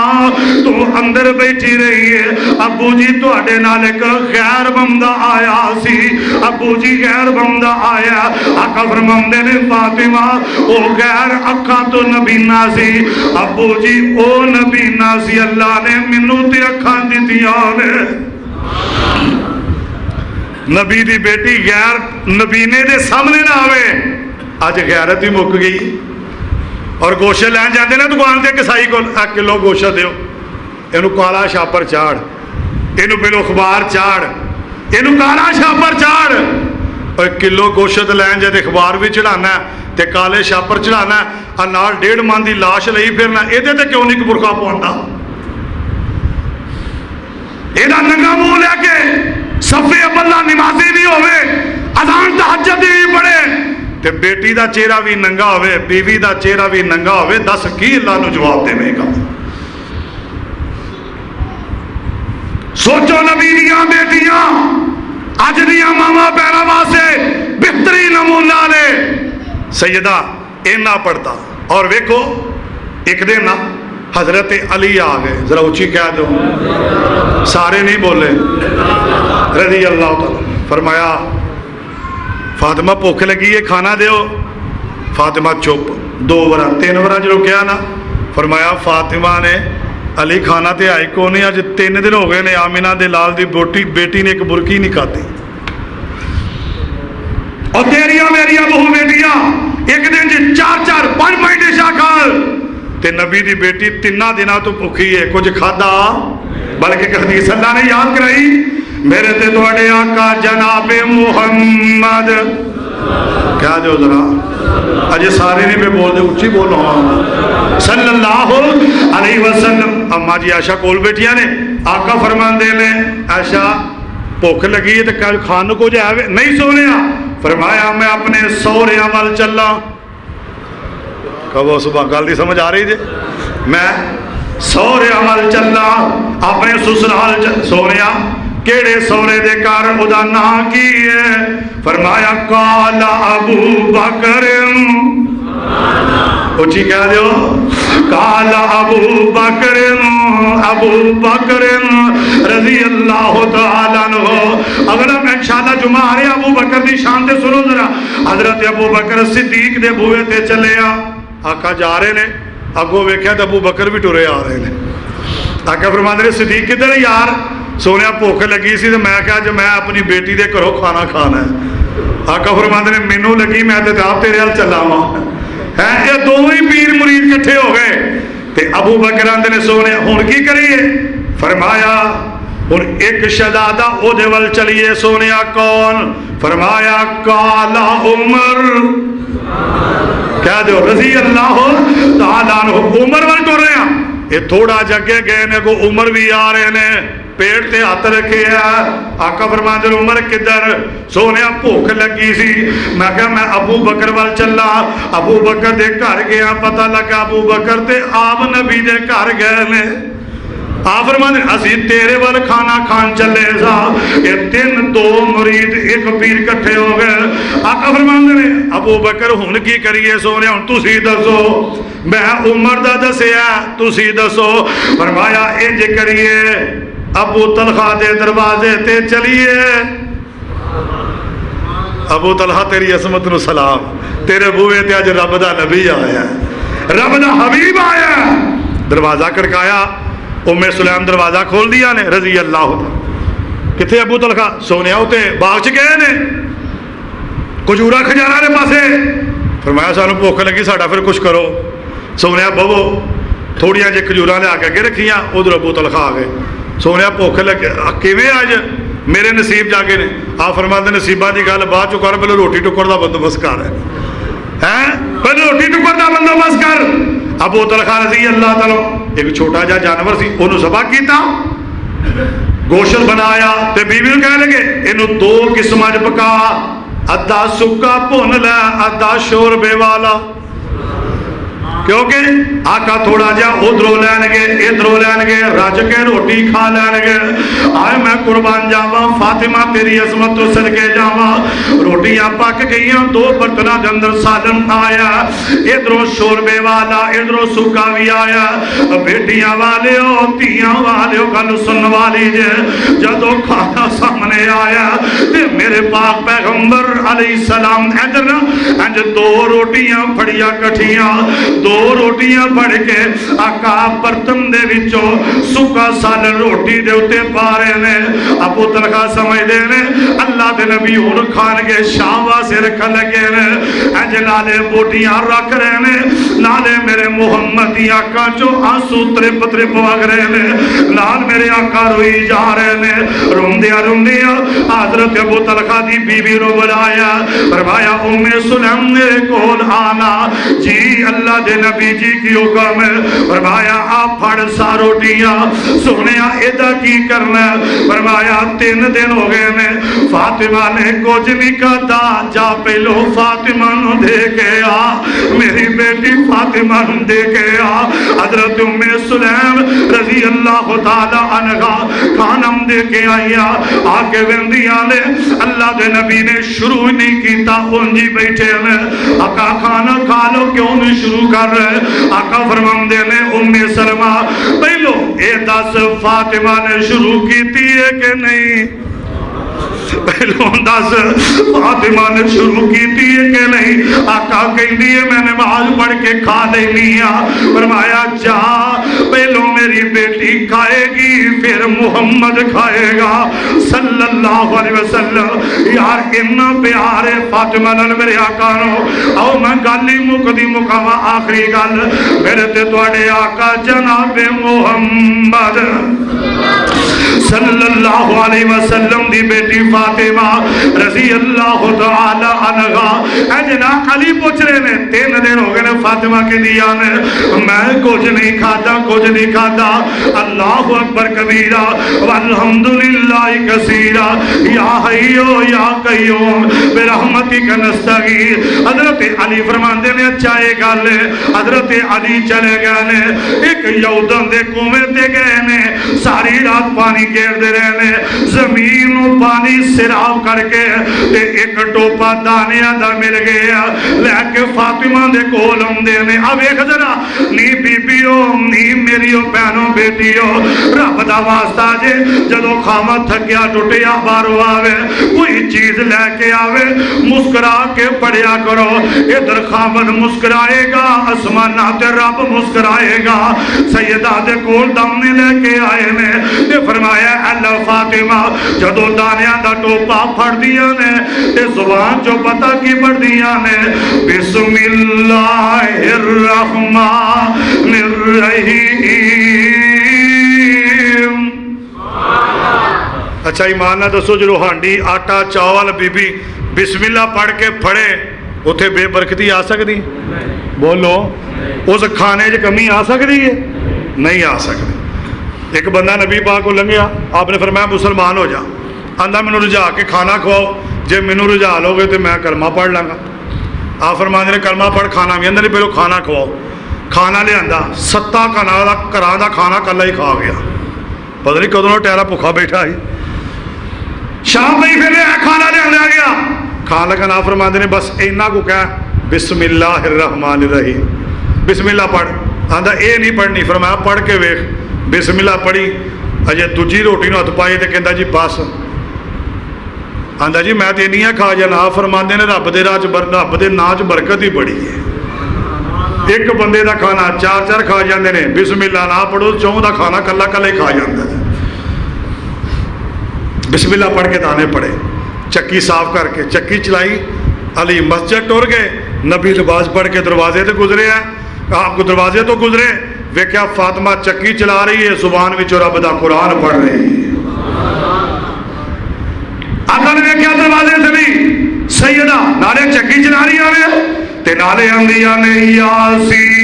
تو اندر بیٹھی رہی ہے، ابو جی تواڈے نال ایک غیر بندہ آیا سی، ابو جی غیر بندہ آیا۔ آقا فرماندے نے فاطمہ او غیر اکھاں تو نبینا سی، ابو جی او نبینا سی، اللہ نے مینوں تے اکھاں دتیاں نے۔ نبی دی بیٹی غیر نبینے دے سامنے نہ آوے، اج غیرت ہی مک گئی۔ اور گوشت لین جاندے نا دکان تے کسائی کو 1 کلو گوشت دیو، اینو کالا شاپر چاڑ، اینو پہلو اخبار چاڑ، اینو کالا شاپر چاڑ۔ اور 1 کلو گوشت لین جے اخبار بھی چڑھانا تے کالے شاپر چڑھانا، نال 1.5 من دی لاش لئی پھرنا، ایدے تے کیوں نہیں برقع پاوندا؟ ایدا ننگا منہ لے کے صفے ابلا نمازی بھی ہوئے، اذان تہجد بھی پڑھے تے بیٹی دا چہرہ بھی ننگا ہوئے، بیوی دا چہرہ بھی ننگا ہوئے، دس کی اللہ نو جواب دے گا؟ سوچو نبی دیاں بیٹیاں اج دیاں ماما پیرا واسے بہترین نمونہ نے۔ سیدہ اینا پڑھتا، اور ویکھو ایک دن حضرت علی آ گئے، ذرا اونچی کہہ دو، سارے نہیں بولے، رضی اللہ تعالیٰ۔ فرمایا فاطمہ بھوک لگی ہے کھانا دیو، فاطمہ چپ. 2 وار 3 وار جو کیا نا فرمایا فاطمہ نے علی کھانا تے آئی کو نہیں, اج 3 دن ہو گئے نے آمینہ دے لال دی بیٹی نے ایک برکی نہیں کھاتی. اور تیریاں میریاں بہو بیٹیاں ایک دن جی 4-4-5 ڈشاں کھان تے نبی دی بیٹی 3 دنوں تو بھوکھی ہے, کچھ کھادا بلکہ ایک حدیث اللہ نے یاد کرائی میرے تے تواڈے آقا جناب محمد کیا جو ذرا اجے سارے نہیں میں بول دے اچھی بول رہا ہوں صلی اللہ علیہ وسلم. اما جی عائشہ کول بیٹھیاں نے آقا فرمان دے لیں عائشہ بھوک لگی ہے تو کھان کو جائے نہیں سونے. فرمایا میں اپنے سہریاں وال چلا. کہو صبح گل دی سمجھ آ رہی جی, میں سہریاں وال چلا اپنے سسرال سونیا. کیڑے سورے دے کار ادا نام کی ہے؟ فرمایا قال ابو بکر. اچھی کہہ دیو قال ابو بکر رضی اللہ تعالیٰ عنہ. اگر ہم انشاءاللہ جمعہ آ رہے ہیں ابو بکر دی شان تے سنو ذرا. حضرت ابو بکر صدیق دے بوئے تے چلے آقا جا رہے نے, اگوں ویکھیا تے ابو بکر بھی ٹرے آ رہے نے. آقا فرماندے نے صدیق کدھر یار؟ سونے بھوک لگی سی تو میں کہا جو میں اپنی بیٹی دے گھروں کھانا کھانا ہے. آقا فرماندے نے مینوں لگی میں تے آپ تیرے حال چلا وا ہے. یہ دونوں ہی پیر مرید کٹھے ہو گئے تے ابو بکر آندے نے سونے ہن کی کریے؟ فرمایا ہن ایک شہزادہ او دے ول چلیے. سونے کون؟ فرمایا کالا عمر. کیا جو رضی اللہ تعالیٰ عنہ عمر ول ٹر رہے ہیں. یہ تھوڑا جگہ گئے نے کو عمر بھی آ رہے نے پیٹ تے ہاتھ رکھے ہیں. آقا فرماندے نے عمر کدھر؟ سونے بھوک لگی سی. میں کہا میں ابو بکر وال چلا. ابو بکر دے گھر گیا, پتہ لگا ابو بکر تے آپ نبی دے گھر گئے نے. آپ فرماندے اسی تیرے وال کھانا کھان چلے سا. یہ 3 مرید ایک پیر کٹھے ہو گئے. آقا فرماندے نے ابو بکر ہن کی کریے؟ سونے ہن تسی دسو. میں عمر دا دسیا تسی دسو. فرمایا انج کریے ابو طلحہ دے دروازے تے چلیے. ابو طلحہ تیری عظمت نو سلام, تیرے بوئے تے اج رب دا نبی آیا, رب دا حبیب آیا. دروازہ کڑکایا, ام سلیم دروازہ کھول دیا نے رضی اللہ عنہ. کتھے ابو طلحہ؟ سونے ہوتے باغ چ گئے نے کھجورا کھجارا دے پاسے. فرمایا سانو بھوک لگی ساڈا پھر کچھ کرو. سونے بہو تھوڑیاں جے کھجورا لے کے اگے رکھیاں. ادھر ابو طلحہ آ گئے. سونے بھوک لگے کیویں اج میرے نصیب جاگے نے. آپ فرماتے نصیبہ دی گل بعد چ کر, پہلے روٹی ٹکر دا بندوبست کر پہلے روٹی ٹکر دا بندوبست کر. ابو طلحہ رضی اللہ تعالی ایک چھوٹا جا جانور سی انہوں ذبح کیتا, گوشت بنایا تے بیوی نوں کہنے لگے اینوں 2 قسماں وچ پکا, ادھا سکا بھن لے ادھا شوربے والا. کیونکہ آقا تھوڑا جا ادھروں لین گے ادھروں لین گے رج کے روٹی کھا لین گے. آئے میں قربان جاواں فاطمہ تیری عظمت تو صدقے جاواں. روٹیاں پک گئیاں 2 برتناں دے اندر سالن آیا, ادھروں شوربے والا ادھروں سکا بھی آیا. بیٹیاں والیو تیاں والیو گل سن والی جے, جدوں کھانا سامنے آیا تے میرے پاک پیغمبر علیہ السلام ادھر انج 2 روٹیاں پھڑیاں کٹھیاں 2 روٹیاں پڑھ کے آقا برتن دے وچوں سکا سالن روٹی دے اتے پا رہے نے. ابو طلحہ سمجھ دے نے اللہ دے نبی ہن کھان کے شام واسطے رکھن لگے نے. اج نالے بوٹیاں رکھ رہے نے, نالے میرے محمد دی آقا چو آنسو ترپ ترپ وگ رہے نے, نال میرے آقا روئی جا رہے نے. روندیاں حضرت ابو طلحہ دی بیوی رو بلایا. فرمایا ام سلیم میرے کول آنا. جی اللہ دے نبی جی کی حکم ہے. فرمایا آپ پھڑ سا روٹیاں. سنیا ایدہ کی کرنا؟ فرمایا 3 دن ہو گئے نے فاطمہ نے کچھ نہیں کہتا. جا پہلو فاطمہ نو دے کے آ, میری بیٹی فاطمہ نو دے کے آ. حضرت ام سلیم رضی اللہ تعالی عنہ کھانم دے کے آئیا. آکے ویندیاں نے اللہ دے نبی نے شروع نہیں کیتا, انجی بیٹھے نے. آقا کھانا کھا لو کیوں نہیں شروع کر رہے؟ آقا فرماندے نے ام سلمہ پہلو اے 10 فاطمہ نے شروع کیتی ہے کہ نہیں؟ پہلو دس فاطمہ نے شروع کی ہے کہ نہیں؟ آقا کہندی ہے میں نماز پڑھ کے کھا لینی ہاں۔ فرمایا جا پہلو میری بیٹی کھائے گی پھر محمد کھائے گا صلی اللہ علیہ وسلم۔ یار اتنا پیار ہے فاطمہ نال میرے آقا نو۔ او میں گل ہی مکدی مکاوا آخری گل میرے تے تواڈے آقا جناب محمد صلی اللہ علیہ وسلم دی بیٹی فاطمہ رضی اللہ تعالی عنہا اے جناب علی پوچھ رہے نے 3 دن ہو گئے نے فاطمہ کے دیا نے میں کچھ نہیں کھاتا کچھ نہیں کھاتا۔ اللہ اکبر کبیرہ والحمدللہ کثیرہ یا حیو یا قیوم برحمتک نستغیث۔ حضرت علی فرماندے نے اچھا یہ گل ہے۔ حضرت علی چلے گئے نے ایک یودن دے کنویں تے گئے نے ساری رات پانی گھیر دے رہے نے زمین پانی سراب کر کے تے ایک ٹوپا دانیاں دا مل گیا لے کے فاطمہ دے کول آندے نے۔ اب ایک ذرا نی بیبیو نی میریو بہنوں بیٹیو رب دا واسطہ جے جدو کھاوا تھکیا ٹوٹیا بارو آوے کوئی چیز لے کے آوے مسکرا کے پڑھیا کرو۔ ادھر خامد مسکرائے گا آسمانہ تے رب مسکرائے گا۔ سیدہ دے کول دامنے لے کے آئے نے تے فرمایا اللہ فاطمہ جدو دانیاں دا ٹوپا پھڑ دیا نے تے زبان جو پتہ کی پڑھ دیا نے بسم اللہ الرحمن الرحیم۔ اچھا ایمان نہ دسو جو ہانڈی آٹا چاول بی بی بسم اللہ پڑھ کے پھڑے اتھے بے برکتی آ سکتی؟ بولو اس کھانے جو کمی آ سکتی ہے؟ نہیں آ سکتی۔ ایک بندہ نبی پاک کو لنگیا آپ نے فرمایا مسلمان ہو جا آندھا میں نے رجا کے کھانا کھواؤ جے میں نے رجا لو گے تو میں کلمہ پڑھ لوں گا۔ آپ فرمانے نے کلمہ پڑھ کھانا بھی اندر نہیں پہلو کھانا کھواؤ۔ کھانا لے آندھا 7 گھراں دا کھانا کلا ہی کھا گیا پتہ نہیں کدوں ٹہرا بھوکا بیٹھا ہی شام نہیں پھر کھانا لے آندھا گیا کھانا لگا۔ آپ فرمانے نے بس اینا کو کہا بسم اللہ الرحمن الرحیم بسم اللہ پڑھ۔ آندھا اے نہیں پڑھنی فرمایا پڑھ کے ویکھ بسم اللہ پڑھی اجے دوجی روٹی نو ہتھ پائی تے کہندا جی بس آندا جی میں تے نہیں کھا جانا۔ فرماندے نے رب دے راہ چ رب دے ناں چ برکت ہی بڑی ہے۔ ایک بندے دا کھانا 4 کھا جاندے نے بسم اللہ نہ پڑھو 4 دا کھانا کلا کلا ہی کھا جاندا ہے۔ بسم اللہ پڑھ کے دانے پڑے چکی صاف کر کے چکی چلائی علی مسجد ٹر گئے نبی لباس پڑھ کے دروازے تے گزرے ہیں آپ کو دروازے تو گزرے ویکھیا فاطمہ چکی چلا رہی ہے زبان وچ رب دا قرآن پڑھ رہی ہے۔ آقا نے ویکھیا دروازے سے بھی سیدہ نالے چکی چلا رہی ہے تے نالے انبیاء نے یاسین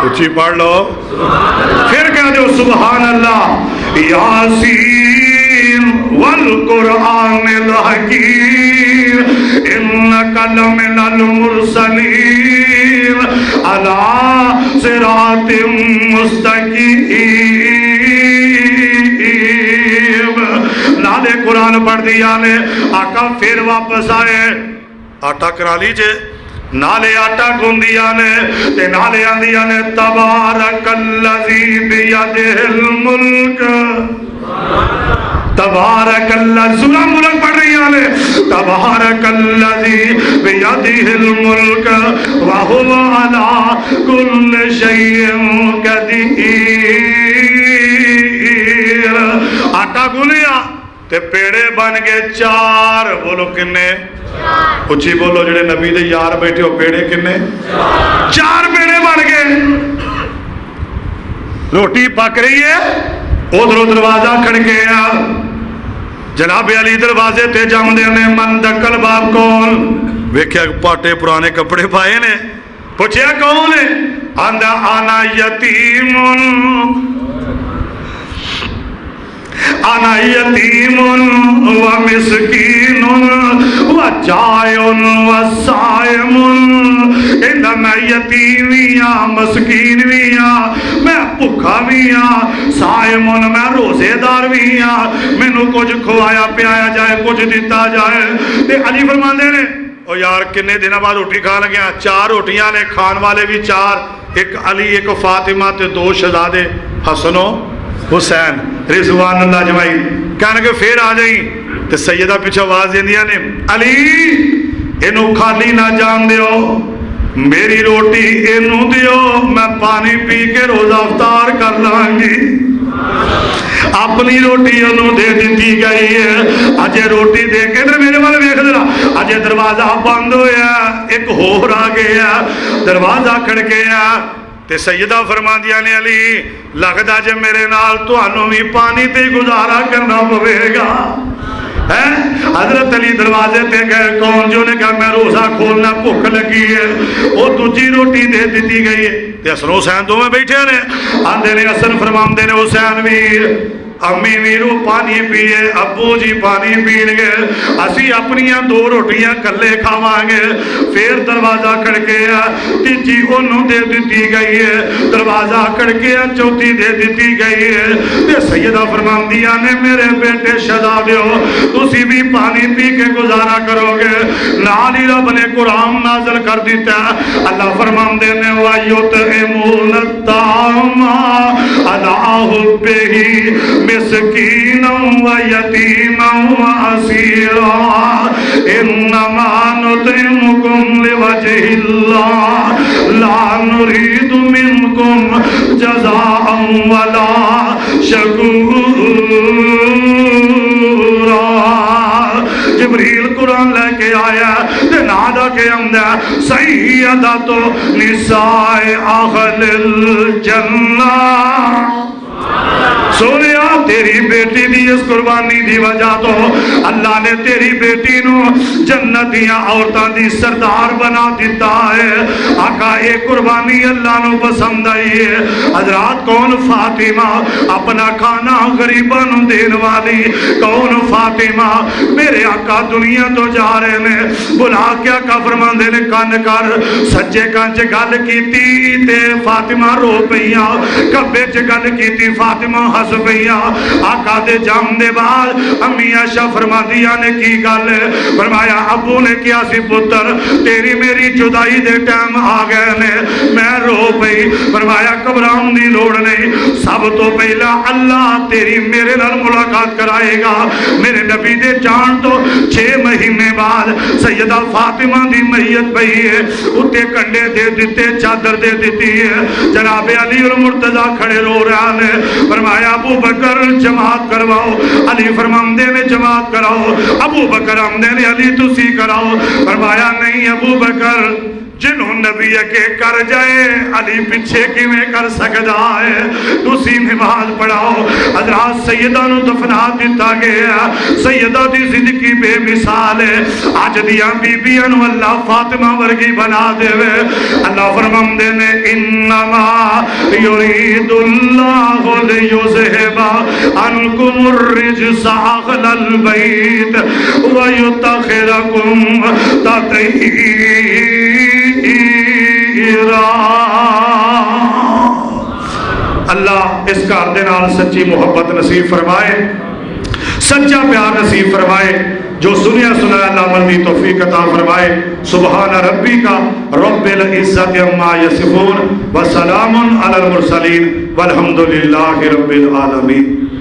اچھی پڑھ لو پھر کہہ دو سبحان اللہ یاسین والقرآن الحکیم انک لمن المرسلین علی صراط مستقیم۔ نالے قرآن پڑھ دیا نے آقا پھر واپس آئے آٹا کرا لیجئے نالے آٹا گوندیا نے تے نالے آندیا نے تبارک الذی بیدہ الملک تبارک اللہ سورہ ملک پڑھ رہی آنے تبارک الذی بیدہ الملک وہو علی کل شیء قدیر۔ آٹا گولیا تے پیڑے بن گئے 4 بولو کنے اچھی بولو جڑے نبی دے یار بیٹھے ہو پیڑے کنے 4 پیڑے بن گئے۔ روٹی پک رہی ہے ادھر دروازہ کھڑکیا جناب علی دروازے تے جام دے نے من دکل باب کون ویکھیا پاٹے پرانے کپڑے پائے نے پوچھیا کون ہے آندا آنا یتیم انا یتیم و مسکین و جائن و سائم انہا میں یتیمیاں مسکین ویاں میں بھکھا ویاں سائم میں روزے دار ویاں میں نو کچھ کھوایا پیایا جائے کچھ دیتا جائے تے علی فرماندے نے او یار کنے دن بعد روٹی کھا لگیا 4 روٹیاں نے کھان والے بھی 4 ایک علی ایک فاطمہ تے 2 شہزادے حسن و حسین رضوان اللہ جمائی کہنے کہ پھر آ جائیں تو سیدہ پیچھے آواز دیندیاں نے علی اینو خالی نہ جان دیو میری روٹی اینو دیو میں پانی پی کے روزہ افطار کر لانگی اپنی روٹی انہوں دے دیتی گئی ہے اجے روٹی دے کے ادھر میرے والے دیکھ دینا اجے دروازہ بند ہویا ایک ہور آ گیا دروازہ کھڑ گیا تے سیدہ فرما دیا نے علی لگتا جے میرے نال تو انہوں بھی پانی تے گزارا کرنا پوے گا حضرت علی دروازے تے گئے کون جو نے کہا میں روزہ کھولنا بھوک لگی ہے وہ دوجی روٹی دے دیتی گئی ہے تے حسن حسین دو میں بیٹھے نے آندے نے حسن فرمان دے نے حسین ویر امی ویرو پانی پیئے ابو جی پانی پین گے اسی اپنیاں دو روٹیاں کلے کھاواں گے پھر دروازہ کھڑ گیا تیجی انہوں دے دیتی گئی ہے دروازہ کھڑ گیا چوتھی دے دیتی گئی ہے تے سیدہ فرمان دیا نے میرے بیٹے شہزادیو تسی بھی پانی پی کے گزارا کرو گے نالی رب نے قرآن نازل کر دیتا اللہ فرمان دینے وَيُطْعِمُونَ الطَّعَامَ عَلَىٰ حُبِّهِ مسکینا و یتیما و اسیرا انما نطعمکم لوجہ اللہ لا نرید منکم جزاء ولا شکورا جبریل قرآن لے کے آیا تے نادا کے اندر سیدۃ نساء اہل الجنہ سونیا تیری بیٹی دی اس قربانی دی وجہ تو اللہ نے تیری بیٹی نو جنتیاں عورتاں دی سردار بنا دیتا ہے آقا ایک قربانی اللہ نو پسند آئی ہے حضرات کون فاطمہ اپنا کھانا غریباں نو دین والی کون فاطمہ میرے آقا دنیا تو جا رہے نے بلا کیا کا فرمان دے نے کان کر سجے کانچ گل کیتی تے فاطمہ رو پئیاں کبے چ گل کیتی فاطمہ ہس پئیاں آقا دے جام دے بعد امی عائشہ فرما دیا نے کی گل فرمایا ابو نے کیا سی پتر تیری میری جدائی دے ٹائم آ گئے نے میں رو پئی فرمایا گھبراؤن دی لوڑ نہیں سب تو پہلا اللہ تیری میرے نال ملاقات کرائے گا میرے نبی دے جان تو 6 مہینے بعد سیدہ فاطمہ دی میت پئی ہے اتے کنڈے دے دیتے چادر دے دیتی ہے جناب علی المرتضی کھڑے رو رہا نے فرمایا ابو بکر جماعت کرواؤ علی فرماندے نے جماعت کراؤ ابو بکر آمدے نے علی تسی کراؤ فرمایا نہیں ابو بکر جنہوں نبی کے کر جائے علی پچھے کی میں کر سکتا ہے تسی نماز پڑھاؤ حضرات سیدہ نو دفنا دیتا گیا سیدہ دی زندگی بے مثال ہے آج دیاں بی بیاں نو اللہ فاطمہ ورگی بنا دے وے اللہ فرمان دے نے انما یرید اللہ لیذہب عنکم الرجس اہل البیت ویطہرکم تطہیرا اللہ اس گھر دے نال سچی محبت نصیب فرمائے سچا پیار نصیب فرمائے جو سنیا سنایا اللہ عمل دی توفیق عطا فرمائے سبحان ربی کا رب العزت عما یصفون وسلام علی المرسلین والحمدللہ رب العالمین